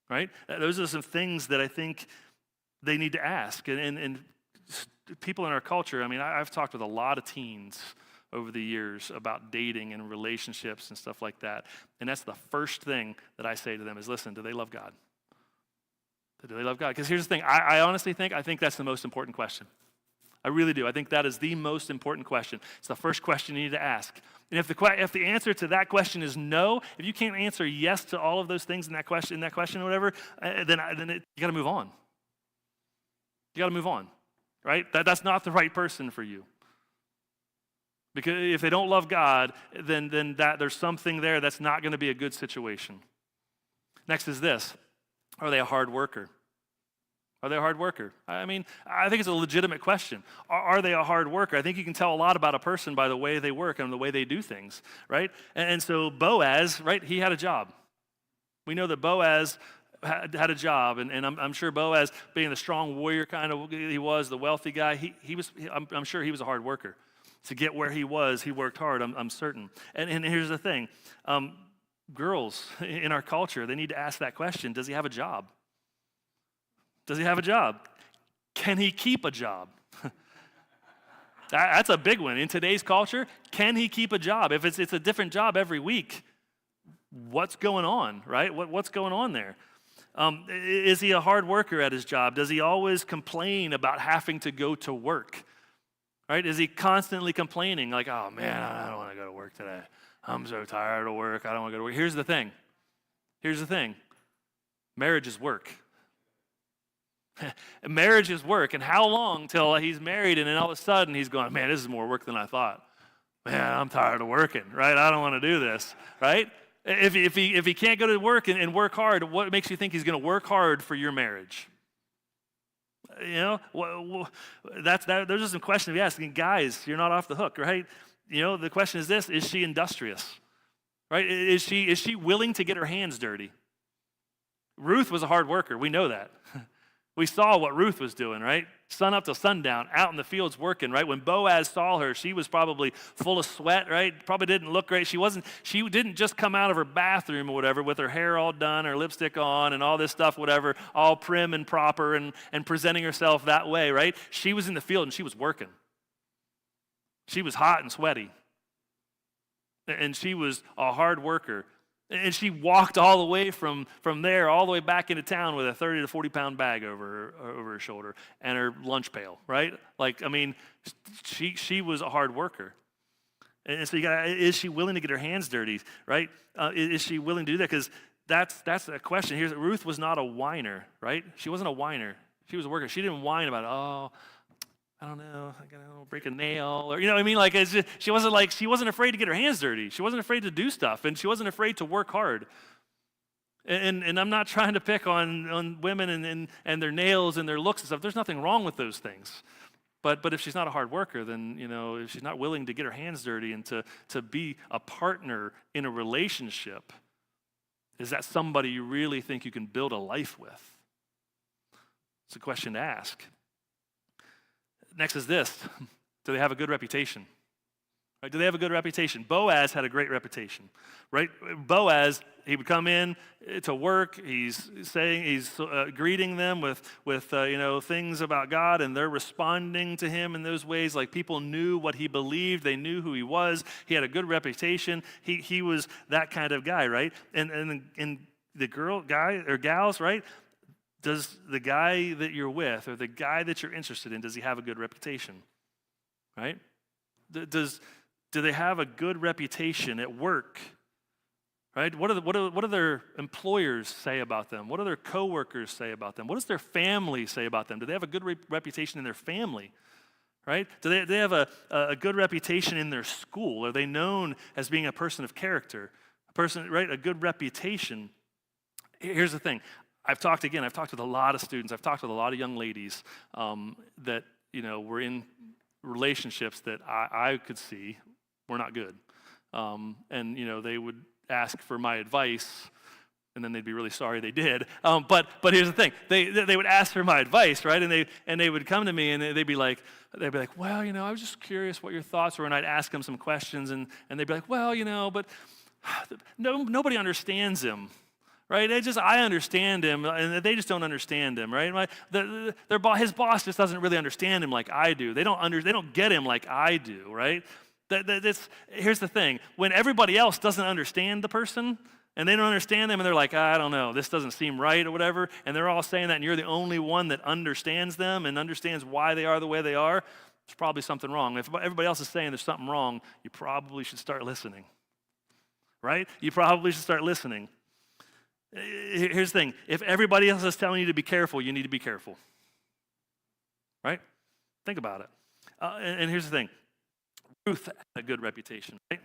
Right? Those are some things that I think they need to ask. And people in our culture, I mean, I've talked with a lot of teens over the years about dating and relationships and stuff like that. And that's the first thing that I say to them is, listen, do they love God? Do they love God? Because here's the thing, I honestly think that's the most important question. I really do. I think that is the most important question. It's the first question you need to ask. And if the answer to that question is no, if you can't answer yes to all of those things in that question or whatever, then you got to move on. You got to move on, right? That's not the right person for you. Because if they don't love God, then there's something there that's not going to be a good situation. Next is this: are they a hard worker? Are they a hard worker? I mean, I think it's a legitimate question. Are they a hard worker? I think you can tell a lot about a person by the way they work and the way they do things, right? And so Boaz, right, he had a job. We know that Boaz had a job, and I'm sure Boaz, being the strong warrior kind of he was, the wealthy guy, I'm sure he was a hard worker. To get where he was, he worked hard, I'm certain. And here's the thing. Girls in our culture, they need to ask that question, does he have a job? Does he have a job? Can he keep a job? That's a big one. In today's culture, can he keep a job? If it's a different job every week, what's going on, right? What's going on there? Is he a hard worker at his job? Does he always complain about having to go to work? Right? Is he constantly complaining like, oh man, I don't want to go to work today. I'm so tired of work. I don't want to go to work. Here's the thing. Marriage is work. Marriage is work. And how long till he's married and then all of a sudden he's going, man, this is more work than I thought. Man, I'm tired of working, right? I don't want to do this, right? If he can't go to work and work hard, what makes you think he's going to work hard for your marriage? You know, those are some questions to be asking. Guys, you're not off the hook, right? You know, the question is this: is she industrious? Right? Is she willing to get her hands dirty? Ruth was a hard worker. We know that. We saw what Ruth was doing, right? Sun up to sundown, out in the fields working, right? When Boaz saw her, she was probably full of sweat, right? Probably didn't look great. She didn't just come out of her bathroom or whatever with her hair all done, her lipstick on, and all this stuff, whatever, all prim and proper and presenting herself that way, right? She was in the field and she was working. She was hot and sweaty. And she was a hard worker. And she walked all the way from there all the way back into town with a 30 to 40 pound bag over her shoulder and her lunch pail, right? Like, I mean, she was a hard worker. And so is she willing to get her hands dirty, right? Is she willing to do that? Because that's a question. Here's Ruth was not a whiner, right? She wasn't a whiner. She was a worker. She didn't whine about, I don't know, I gotta break a nail, or you know what I mean? Like she wasn't afraid to get her hands dirty. She wasn't afraid to do stuff, and she wasn't afraid to work hard. And I'm not trying to pick on women and their nails and their looks and stuff. There's nothing wrong with those things. But if she's not a hard worker, then if she's not willing to get her hands dirty and to be a partner in a relationship, is that somebody you really think you can build a life with? It's a question to ask. Next is this: do they have a good reputation? Right? Do they have a good reputation? Boaz had a great reputation, right? Boaz, he would come in to work. He's greeting them with things about God, and they're responding to him in those ways. Like people knew what he believed, they knew who he was. He had a good reputation. He was that kind of guy, right? And the guy or gals, right? Does the guy that you're with or the guy that you're interested in, does he have a good reputation, right? Do they have a good reputation at work, right? What do their employers say about them? What do their coworkers say about them? What does their family say about them? Do they have a good reputation in their family, right? Do they have a good reputation in their school? Are they known as being a person of character, right? A good reputation. Here's the thing. I've talked with a lot of students. I've talked with a lot of young ladies that were in relationships that I could see were not good, and they would ask for my advice, and then they'd be really sorry they did. But here's the thing: they would ask for my advice, right? And they would come to me and they'd be like, well, I was just curious what your thoughts were, and I'd ask them some questions, and they'd be like, well, but nobody understands him. Right? I understand him, and they just don't understand him, right? His boss just doesn't really understand him like I do. They don't get him like I do, right? Here's the thing. When everybody else doesn't understand the person, and they don't understand them, and they're like, I don't know, this doesn't seem right or whatever, and they're all saying that, and you're the only one that understands them and understands why they are the way they are, there's probably something wrong. If everybody else is saying there's something wrong, you probably should start listening, right? You probably should start listening. Here's the thing. If everybody else is telling you to be careful, you need to be careful. Right? Think about it. And here's the thing. Ruth had a good reputation, right?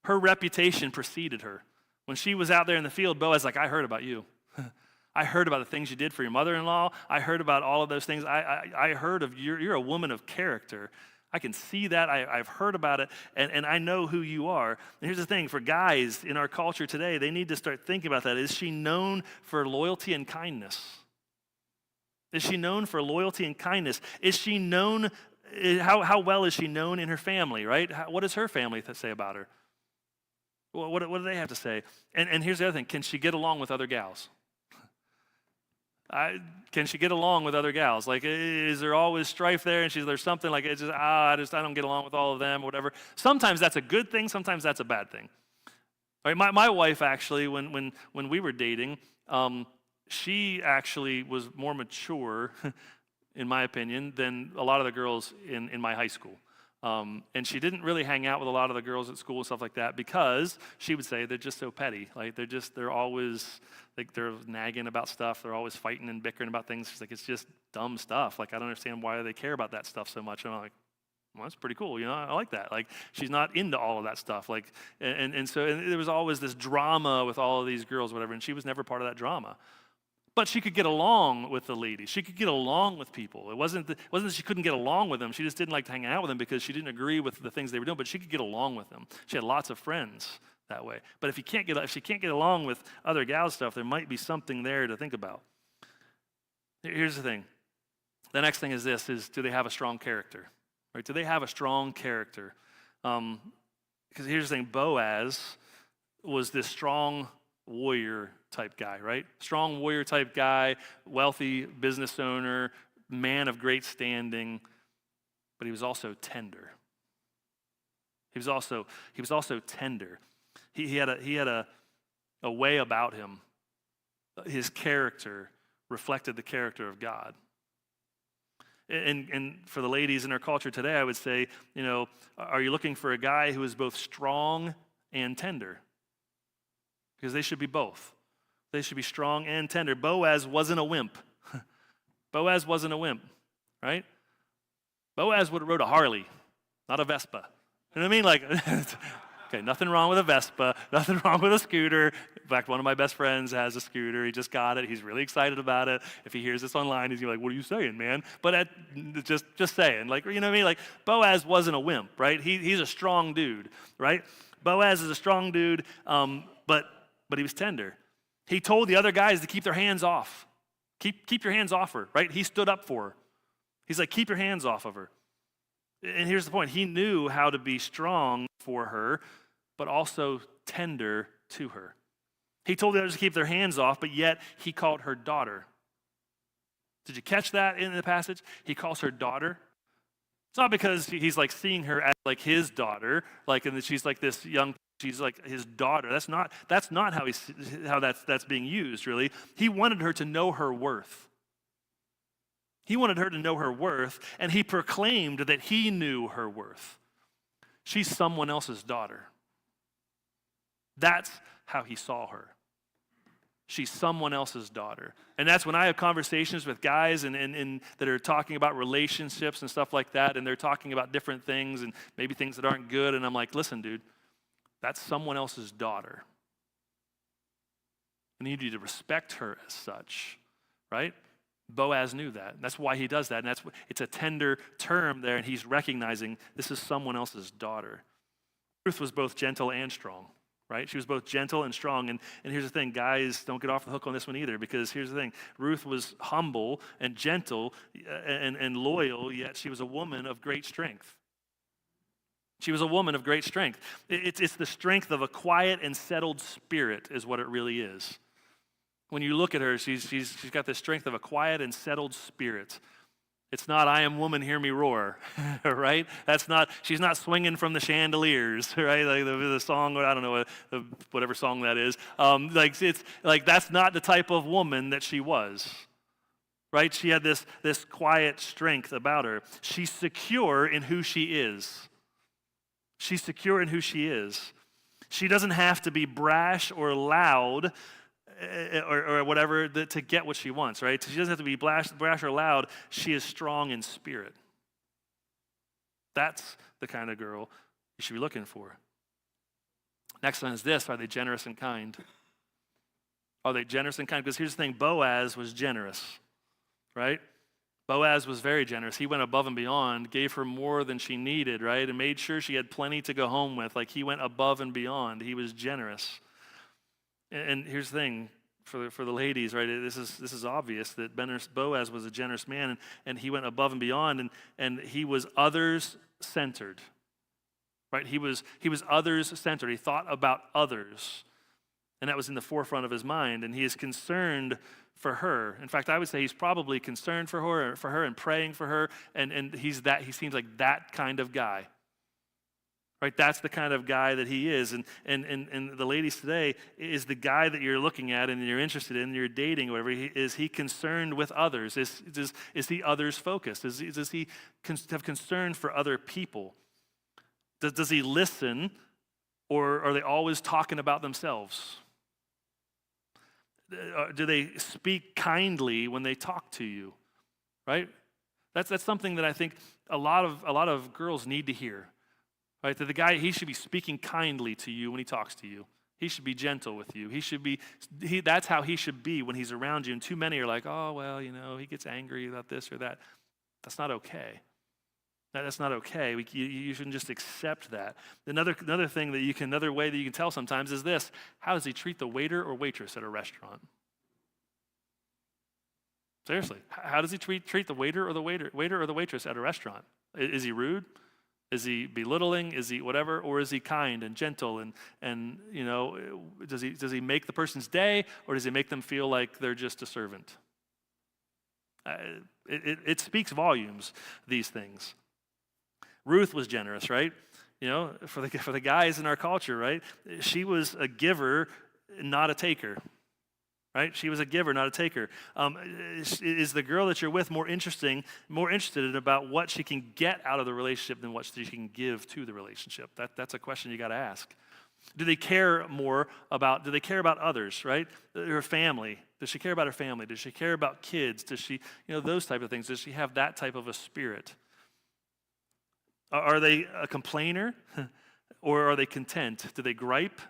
Her reputation preceded her. When she was out there in the field, Boaz like, I heard about you. I heard about the things you did for your mother-in-law. I heard about all of those things. I heard of you're a woman of character. I can see that. I've heard about it, and I know who you are. And here's the thing, for guys in our culture today, they need to start thinking about that. Is she known for loyalty and kindness? Is she known for loyalty and kindness? Is she known, how well is she known in her family, right? What does her family say about her? Well, what do they have to say? And here's the other thing, can she get along with other gals? Can she get along with other gals? Like, is there always strife there? And there's something like, it's just, I don't get along with all of them or whatever. Sometimes that's a good thing. Sometimes that's a bad thing. All right, my wife actually, when we were dating, she actually was more mature, in my opinion, than a lot of the girls in my high school. And she didn't really hang out with a lot of the girls at school and stuff like that because she would say they're just so petty. Like they're always like they're nagging about stuff. They're always fighting and bickering about things. She's like, it's just dumb stuff. Like I don't understand why they care about that stuff so much. And I'm like, well, that's pretty cool. I like that. Like she's not into all of that stuff. Like and so there was always this drama with all of these girls, whatever. And she was never part of that drama. But she could get along with the ladies. She could get along with people. It wasn't that she couldn't get along with them. She just didn't like to hang out with them because she didn't agree with the things they were doing. But she could get along with them. She had lots of friends that way. But if she can't get along with other gal stuff, there might be something there to think about. Here's the thing. The next thing is this: do they have a strong character? Right? Do they have a strong character? Because here's the thing: Boaz was this strong warrior type guy, right? Strong warrior type guy, wealthy business owner, man of great standing, but he was also tender. He was also tender. He had a way about him. His character reflected the character of God. And for the ladies in our culture today, I would say, are you looking for a guy who is both strong and tender? Because they should be both. They should be strong and tender. Boaz wasn't a wimp. Boaz wasn't a wimp, right? Boaz would have rode a Harley, not a Vespa. You know what I mean? Like, okay, nothing wrong with a Vespa, nothing wrong with a scooter. In fact, one of my best friends has a scooter. He just got it. He's really excited about it. If he hears this online, he's gonna be like, what are you saying, man? But just saying, like, you know what I mean? Like, Boaz wasn't a wimp, right? He's a strong dude, right? Boaz is a strong dude, but he was tender. He told the other guys to keep their hands off. Keep your hands off her, right? He stood up for her. He's like, keep your hands off of her. And here's the point. He knew how to be strong for her, but also tender to her. He told the others to keep their hands off, but yet he called her daughter. Did you catch that in the passage? He calls her daughter. It's not because he's like seeing her as like his daughter, like, and that she's like this young. She's like his daughter. That's not how that's being used, really. He wanted her to know her worth. He wanted her to know her worth, and he proclaimed that he knew her worth. She's someone else's daughter. That's how he saw her. She's someone else's daughter. And that's when I have conversations with guys and that are talking about relationships and stuff like that, and they're talking about different things and maybe things that aren't good, and I'm like, listen, dude, that's someone else's daughter. And you need to respect her as such, right? Boaz knew that. And that's why he does that. And it's a tender term there, and he's recognizing this is someone else's daughter. Ruth was both gentle and strong, right? She was both gentle and strong. And here's the thing, guys, don't get off the hook on this one either, because here's the thing. Ruth was humble and gentle and loyal, yet she was a woman of great strength. She was a woman of great strength. It's the strength of a quiet and settled spirit is what it really is. When you look at her, she's got the strength of a quiet and settled spirit. It's not, I am woman, hear me roar, right? She's not swinging from the chandeliers, right? Like the song, I don't know, whatever song that is. It's like that's not the type of woman that she was, right? She had this quiet strength about her. She's secure in who she is. She's secure in who she is. She doesn't have to be brash or loud or whatever to get what she wants, right? She doesn't have to be brash or loud. She is strong in spirit. That's the kind of girl you should be looking for. Next one is this: are they generous and kind? Are they generous and kind? Because here's the thing, Boaz was generous, right? Boaz was very generous. He went above and beyond, gave her more than she needed, right? And made sure she had plenty to go home with. Like, he went above and beyond. He was generous. And here's the thing, for the ladies, right? This is obvious that Boaz was a generous man, and he went above and beyond, and he was others-centered, right? He was others-centered. He thought about others, and that was in the forefront of his mind, and he is concerned for her. In fact, I would say he's probably concerned for her and praying for her, and he seems like that kind of guy. Right? That's the kind of guy that he is. And the ladies today, is the guy that you're looking at and you're interested in, you're dating, whatever, is he concerned with others? Is he others focused? Does he have concern for other people? Does he listen, or are they always talking about themselves? Do they speak kindly when they talk to you? Right? That's something that I think a lot of girls need to hear. Right? That the guy, he should be speaking kindly to you when he talks to you. He should be gentle with you. That's how he should be when he's around you. And too many are like, oh, well, he gets angry about this or that. That's not okay. That's not okay. You shouldn't just accept that. Another way that you can tell sometimes is this: how does he treat the waiter or waitress at a restaurant? Seriously, how does he treat the waiter or the waitress at a restaurant? Is he rude? Is he belittling? Is he whatever? Or is he kind and gentle and does he make the person's day, or does he make them feel like they're just a servant? It speaks volumes, these things. Ruth was generous, right? For the guys in our culture, right? She was a giver, not a taker. Right? She was a giver, not a taker. Is the girl that you're with more interested about what she can get out of the relationship than what she can give to the relationship? That's a question you got to ask. Do they care about others, right? Her family. Does she care about her family? Does she care about kids? Does she, those type of things? Does she have that type of a spirit? Are they a complainer or are they content? Do they gripe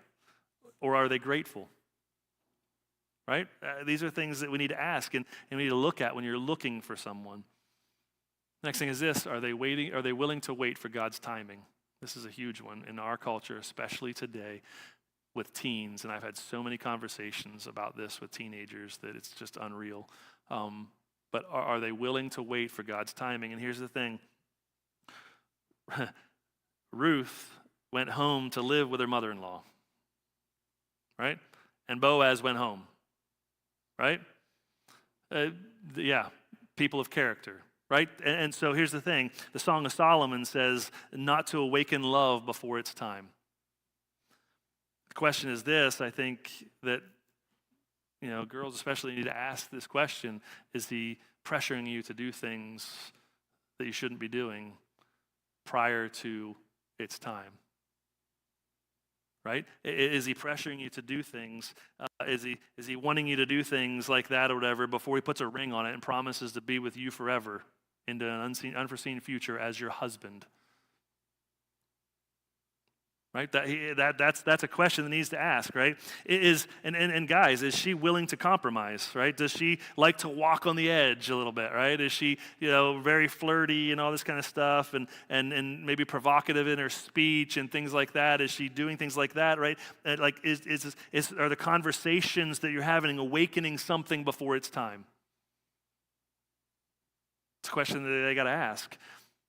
or are they grateful? Right? These are things that we need to ask and we need to look at when you're looking for someone. Next thing is this: are they willing to wait for God's timing? This is a huge one in our culture, especially today with teens. And I've had so many conversations about this with teenagers that it's just unreal. But are they willing to wait for God's timing? And here's the thing. Ruth went home to live with her mother-in-law. Right? And Boaz went home. Right? People of character, right? And so here's the thing. The Song of Solomon says not to awaken love before its time. The question is this: I think that, girls especially need to ask this question: is he pressuring you to do things that you shouldn't be doing prior to its time? Right? Is he pressuring you to do things? Is he wanting you to do things like that or whatever before he puts a ring on it and promises to be with you forever into an unforeseen future as your husband? Right? That's a question that needs to ask, right? And guys, is she willing to compromise, right? Does she like to walk on the edge a little bit, right? Is she, very flirty and all this kind of stuff and maybe provocative in her speech and things like that? Is she doing things like that, right? Are the conversations that you're having awakening something before it's time? It's a question that they got to ask.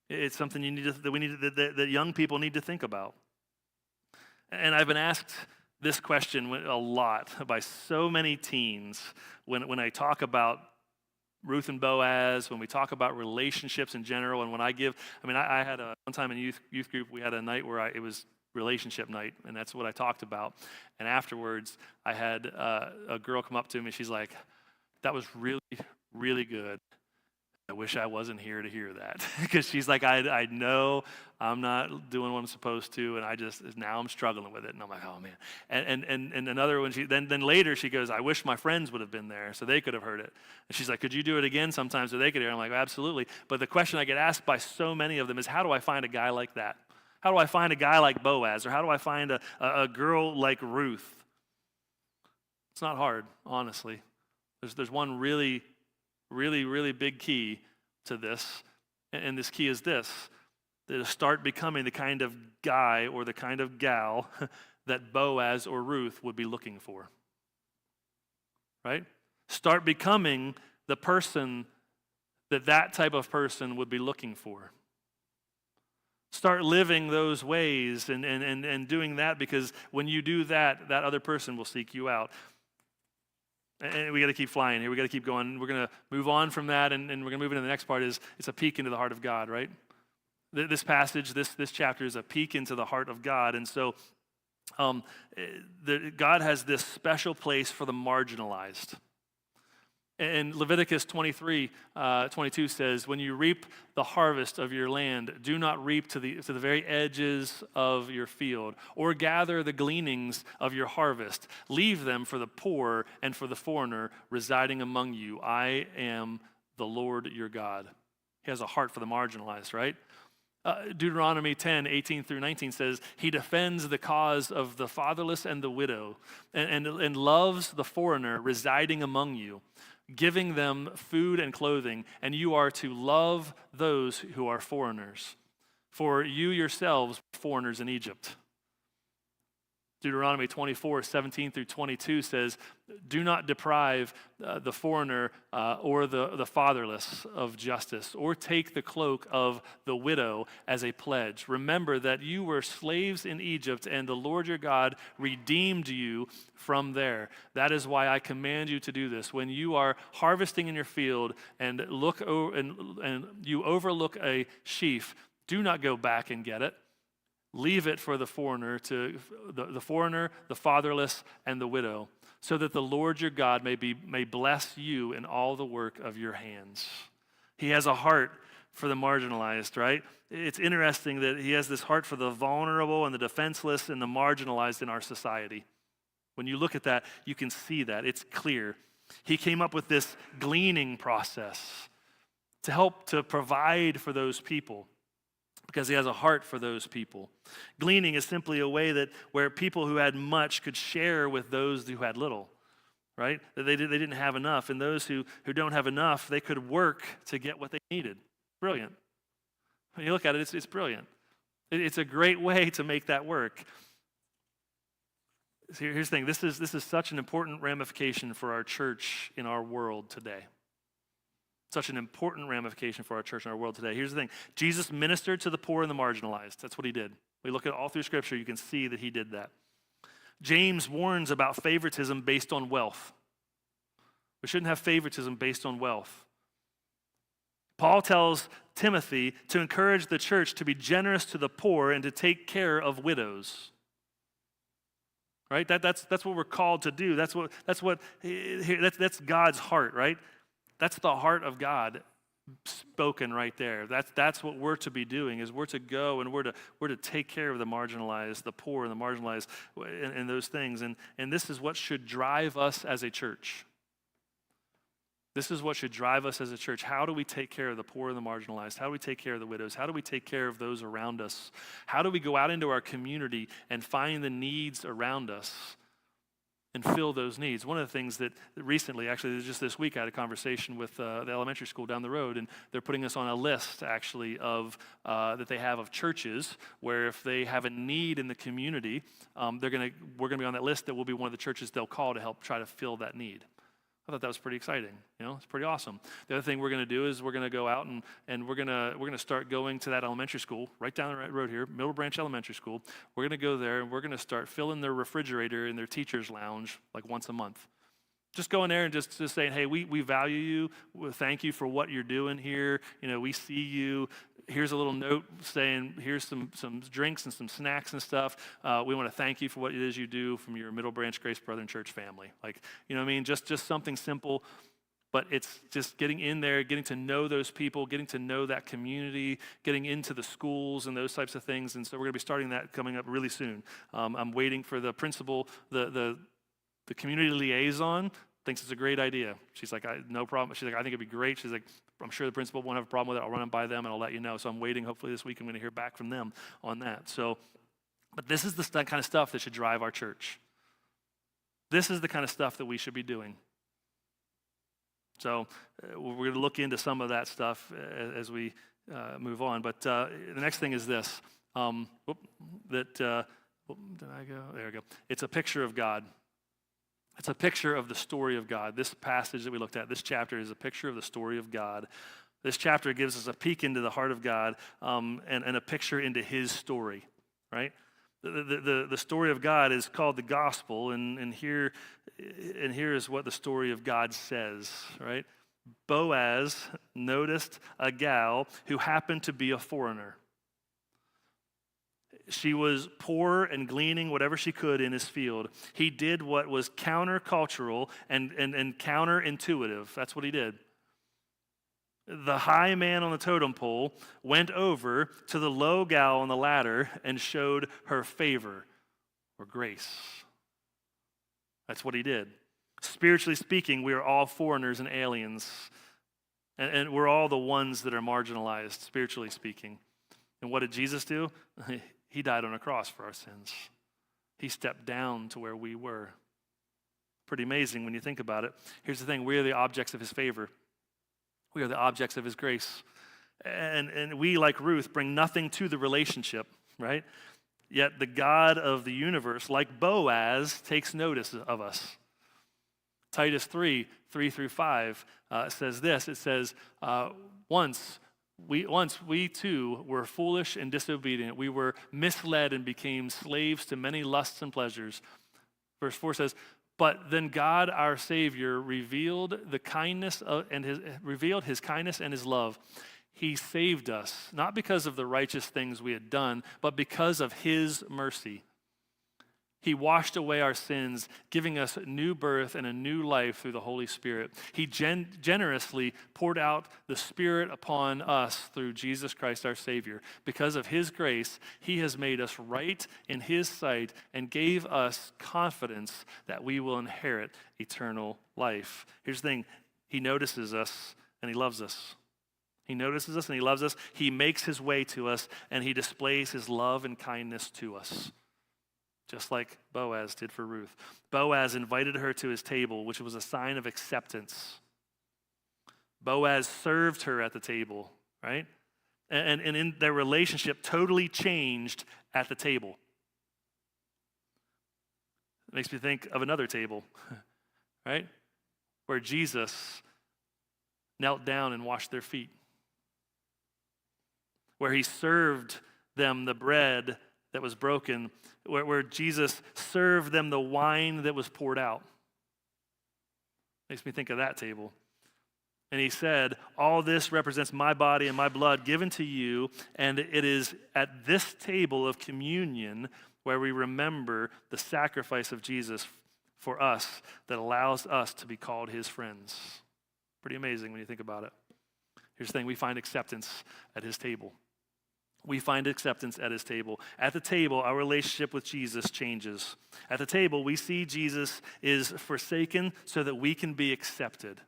It's something that young people need to think about. And I've been asked this question a lot by so many teens when I talk about Ruth and Boaz, when we talk about relationships in general, and when I had one time in youth group, we had a night where it was relationship night, and that's what I talked about. And afterwards, I had a girl come up to me, she's like, that was really, really good. I wish I wasn't here to hear that. Because she's like, I know I'm not doing what I'm supposed to, and now I'm struggling with it. And I'm like, oh man. And another one, then later she goes, I wish my friends would have been there so they could have heard it. And she's like, could you do it again sometime so they could hear it? I'm like, absolutely. But the question I get asked by so many of them is, how do I find a guy like that? How do I find a guy like Boaz? Or how do I find a girl like Ruth? It's not hard, honestly. There's one really, really, really big key to this, and this key is this: to start becoming the kind of guy or the kind of gal that Boaz or Ruth would be looking for, right? Start becoming the person that type of person would be looking for. Start living those ways and doing that, because when you do that, that other person will seek you out. And we got to keep flying here. We got to keep going. We're going to move on from that, and we're going to move into the next part. It's a peek into the heart of God, right? This passage, this chapter is a peek into the heart of God. And so God has this special place for the marginalized. And Leviticus 23:22 says, when you reap the harvest of your land, do not reap to the very edges of your field, or gather the gleanings of your harvest. Leave them for the poor and for the foreigner residing among you. I am the Lord your God. He has a heart for the marginalized, right? Deuteronomy 10:18-19 says, he defends the cause of the fatherless and the widow, and loves the foreigner residing among you, giving them food and clothing, and you are to love those who are foreigners, for you yourselves were foreigners in Egypt. Deuteronomy 24:17-22 says, do not deprive the foreigner or the fatherless of justice, or take the cloak of the widow as a pledge. Remember that you were slaves in Egypt, and the Lord your God redeemed you from there. That is why I command you to do this. When you are harvesting in your field and you overlook a sheaf, do not go back and get it. Leave it for the foreigner, the fatherless, and the widow, so that the Lord your God may bless you in all the work of your hands. He has a heart for the marginalized, right? It's interesting that he has this heart for the vulnerable and the defenseless and the marginalized in our society. When you look at that, you can see that. It's clear. He came up with this gleaning process to help to provide for those people, because he has a heart for those people. Gleaning is simply a way where people who had much could share with those who had little, right? They didn't have enough, and those who don't have enough, they could work to get what they needed. Brilliant. When you look at it, it's brilliant. It's a great way to make that work. So here's the thing. This is such an important ramification for our church in our world today. Such an important ramification for our church and our world today. Here's the thing. Jesus ministered to the poor and the marginalized. That's what he did. We look at all through Scripture, you can see that he did that. James warns about favoritism based on wealth. We shouldn't have favoritism based on wealth. Paul tells Timothy to encourage the church to be generous to the poor and to take care of widows. Right? That's what we're called to do. That's God's heart, right? That's the heart of God spoken right there. That's what we're to be doing, is we're to go and we're to take care of the marginalized, the poor and the marginalized, and those things. And this is what should drive us as a church. This is what should drive us as a church. How do we take care of the poor and the marginalized? How do we take care of the widows? How do we take care of those around us? How do we go out into our community and find the needs around us and fill those needs? One of the things that recently, actually just this week, I had a conversation with the elementary school down the road, and they're putting us on a list actually of that they have of churches where if they have a need in the community, we're gonna be on that list. That will be one of the churches they'll call to help try to fill that need. I thought that was pretty exciting. It's pretty awesome. The other thing we're going to do is we're going to go out and we're going to start going to that elementary school right down the road here, Middle Branch Elementary School. We're going to go there and we're going to start filling their refrigerator in their teacher's lounge like once a month. Just go in there and just saying, hey, we value you. Thank you for what you're doing here. We see you. Here's a little note saying, here's some drinks and some snacks and stuff. We want to thank you for what it is you do from your Middle Branch Grace Brethren Church family. Like, just something simple, but it's just getting in there, getting to know those people, getting to know that community, getting into the schools and those types of things. And so we're going to be starting that coming up really soon. I'm waiting for the principal, the community liaison thinks it's a great idea. She's like, no problem. She's like, I think it'd be great. She's like, I'm sure the principal won't have a problem with it. I'll run it by them and I'll let you know. So I'm waiting. Hopefully this week I'm going to hear back from them on that. So, but this is the kind of stuff that should drive our church. This is the kind of stuff that we should be doing. So we're going to look into some of that stuff as we move on. But the next thing is this. Did I go? There we go. It's a picture of God. It's a picture of the story of God. This passage that we looked at, this chapter is a picture of the story of God. This chapter gives us a peek into the heart of God and a picture into his story, right? The story of God is called the gospel, and here is what the story of God says, right? Boaz noticed a gal who happened to be a foreigner. She was poor and gleaning whatever she could in his field. He did what was countercultural and counterintuitive. That's what he did. The high man on the totem pole went over to the low gal on the ladder and showed her favor or grace. That's what he did. Spiritually speaking, we are all foreigners and aliens. And we're all the ones that are marginalized, spiritually speaking. And what did Jesus do? He died on a cross for our sins. He stepped down to where we were. Pretty amazing when you think about it. Here's the thing. We are the objects of his favor. We are the objects of his grace. And we, like Ruth, bring nothing to the relationship, right? Yet the God of the universe, like Boaz, takes notice of us. Titus 3:3-5 says this. It says, once we too were foolish and disobedient. We were misled and became slaves to many lusts and pleasures. Verse 4 says, but then God, our Savior, revealed his kindness and his love. He saved us, not because of the righteous things we had done, but because of his mercy. He washed away our sins, giving us new birth and a new life through the Holy Spirit. He generously poured out the Spirit upon us through Jesus Christ our Savior. Because of his grace, he has made us right in his sight and gave us confidence that we will inherit eternal life. Here's the thing. He notices us and he loves us. He notices us and he loves us. He makes his way to us and he displays his love and kindness to us. Just like Boaz did for Ruth. Boaz invited her to his table, which was a sign of acceptance. Boaz served her at the table, right? And in their relationship, totally changed at the table. It makes me think of another table, right? Where Jesus knelt down and washed their feet. Where he served them the bread that was broken, where Jesus served them the wine that was poured out. Makes me think of that table. And he said, all this represents my body and my blood given to you, and it is at this table of communion where we remember the sacrifice of Jesus for us that allows us to be called his friends. Pretty amazing when you think about it. Here's the thing, we find acceptance at his table. We find acceptance at his table. At the table, our relationship with Jesus changes. At the table, we see Jesus is forsaken so that we can be accepted.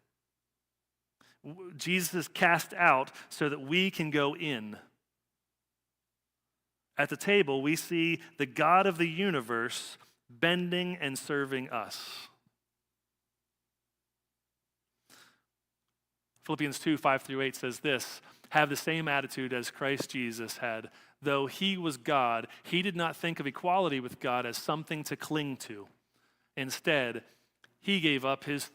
Jesus is cast out so that we can go in. At the table, we see the God of the universe bending and serving us. Philippians 2:5-8 says this, have the same attitude as Christ Jesus had. Though he was God, he did not think of equality with God as something to cling to. Instead, he gave up his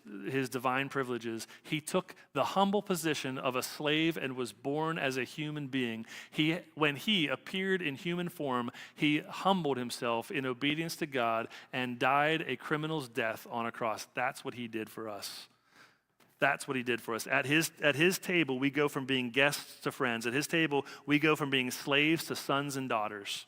divine privileges. He took the humble position of a slave and was born as a human being. When he appeared in human form, he humbled himself in obedience to God and died a criminal's death on a cross. That's what he did for us. That's what he did for us. At his table, we go from being guests to friends. At his table, we go from being slaves to sons and daughters.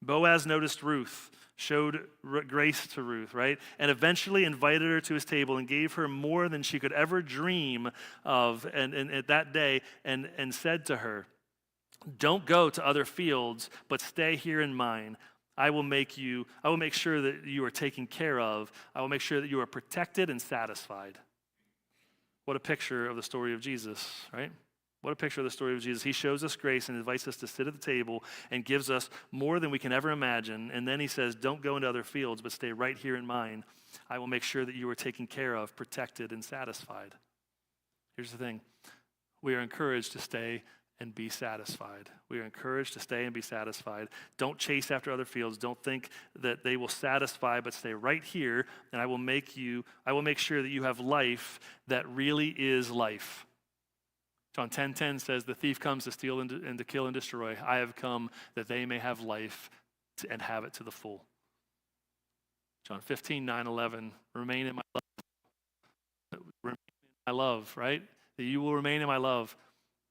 Boaz noticed Ruth, showed grace to Ruth, right? And eventually invited her to his table and gave her more than she could ever dream of and at that day and said to her, don't go to other fields, but stay here in mine. I will make sure that you are taken care of. I will make sure that you are protected and satisfied. What a picture of the story of Jesus, right? What a picture of the story of Jesus. He shows us grace and invites us to sit at the table and gives us more than we can ever imagine. And then he says, don't go into other fields, but stay right here in mine. I will make sure that you are taken care of, protected, and satisfied. Here's the thing. We are encouraged to stay and be satisfied. We are encouraged to stay and be satisfied. Don't chase after other fields. Don't think that they will satisfy, but stay right here, and I will make sure that you have life that really is life. John 10:10 says, the thief comes to steal and to kill and destroy. I have come that they may have life and have it to the full. John 15:9-11, remain in my love. Remain in my love, right? That you will remain in my love.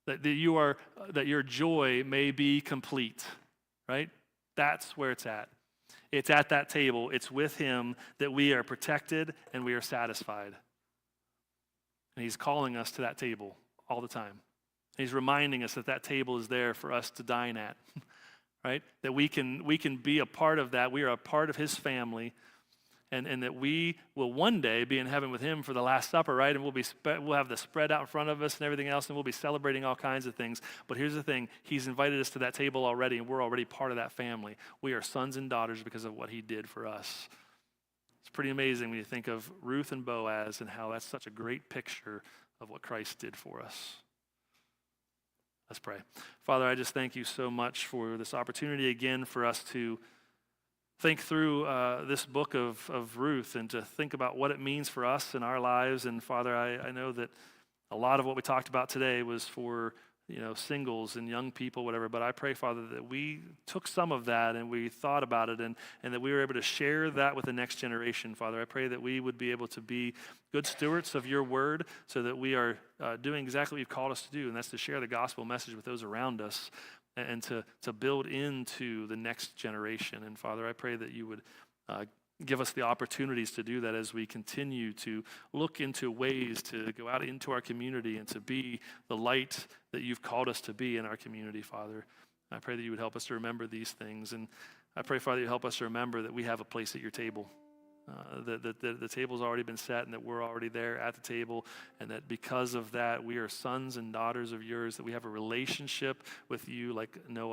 That your joy may be complete, right? That's where it's at. It's at that table. It's with him that we are protected and we are satisfied. And he's calling us to that table all the time. He's reminding us that that table is there for us to dine at, right? That we can be a part of that. We are a part of his family, and that we will one day be in heaven with him for the Last Supper, right? And we'll have the spread out in front of us and everything else, and we'll be celebrating all kinds of things. But here's the thing. He's invited us to that table already, and we're already part of that family. We are sons and daughters because of what he did for us. It's pretty amazing when you think of Ruth and Boaz and how that's such a great picture of what Christ did for us. Let's pray. Father, I just thank you so much for this opportunity again for us to think through this book of Ruth and to think about what it means for us in our lives. And Father, I know that a lot of what we talked about today was for singles and young people, whatever. But I pray, Father, that we took some of that and we thought about it and that we were able to share that with the next generation, Father. I pray that we would be able to be good stewards of your word so that we are doing exactly what you've called us to do, and that's to share the gospel message with those around us and to build into the next generation. And Father, I pray that you would give us the opportunities to do that as we continue to look into ways to go out into our community and to be the light that you've called us to be in our community, Father. I pray that you would help us to remember these things. And I pray, Father, you help us to remember that we have a place at your table, that the table's already been set and that we're already there at the table, and that because of that, we are sons and daughters of yours, that we have a relationship with you like no other.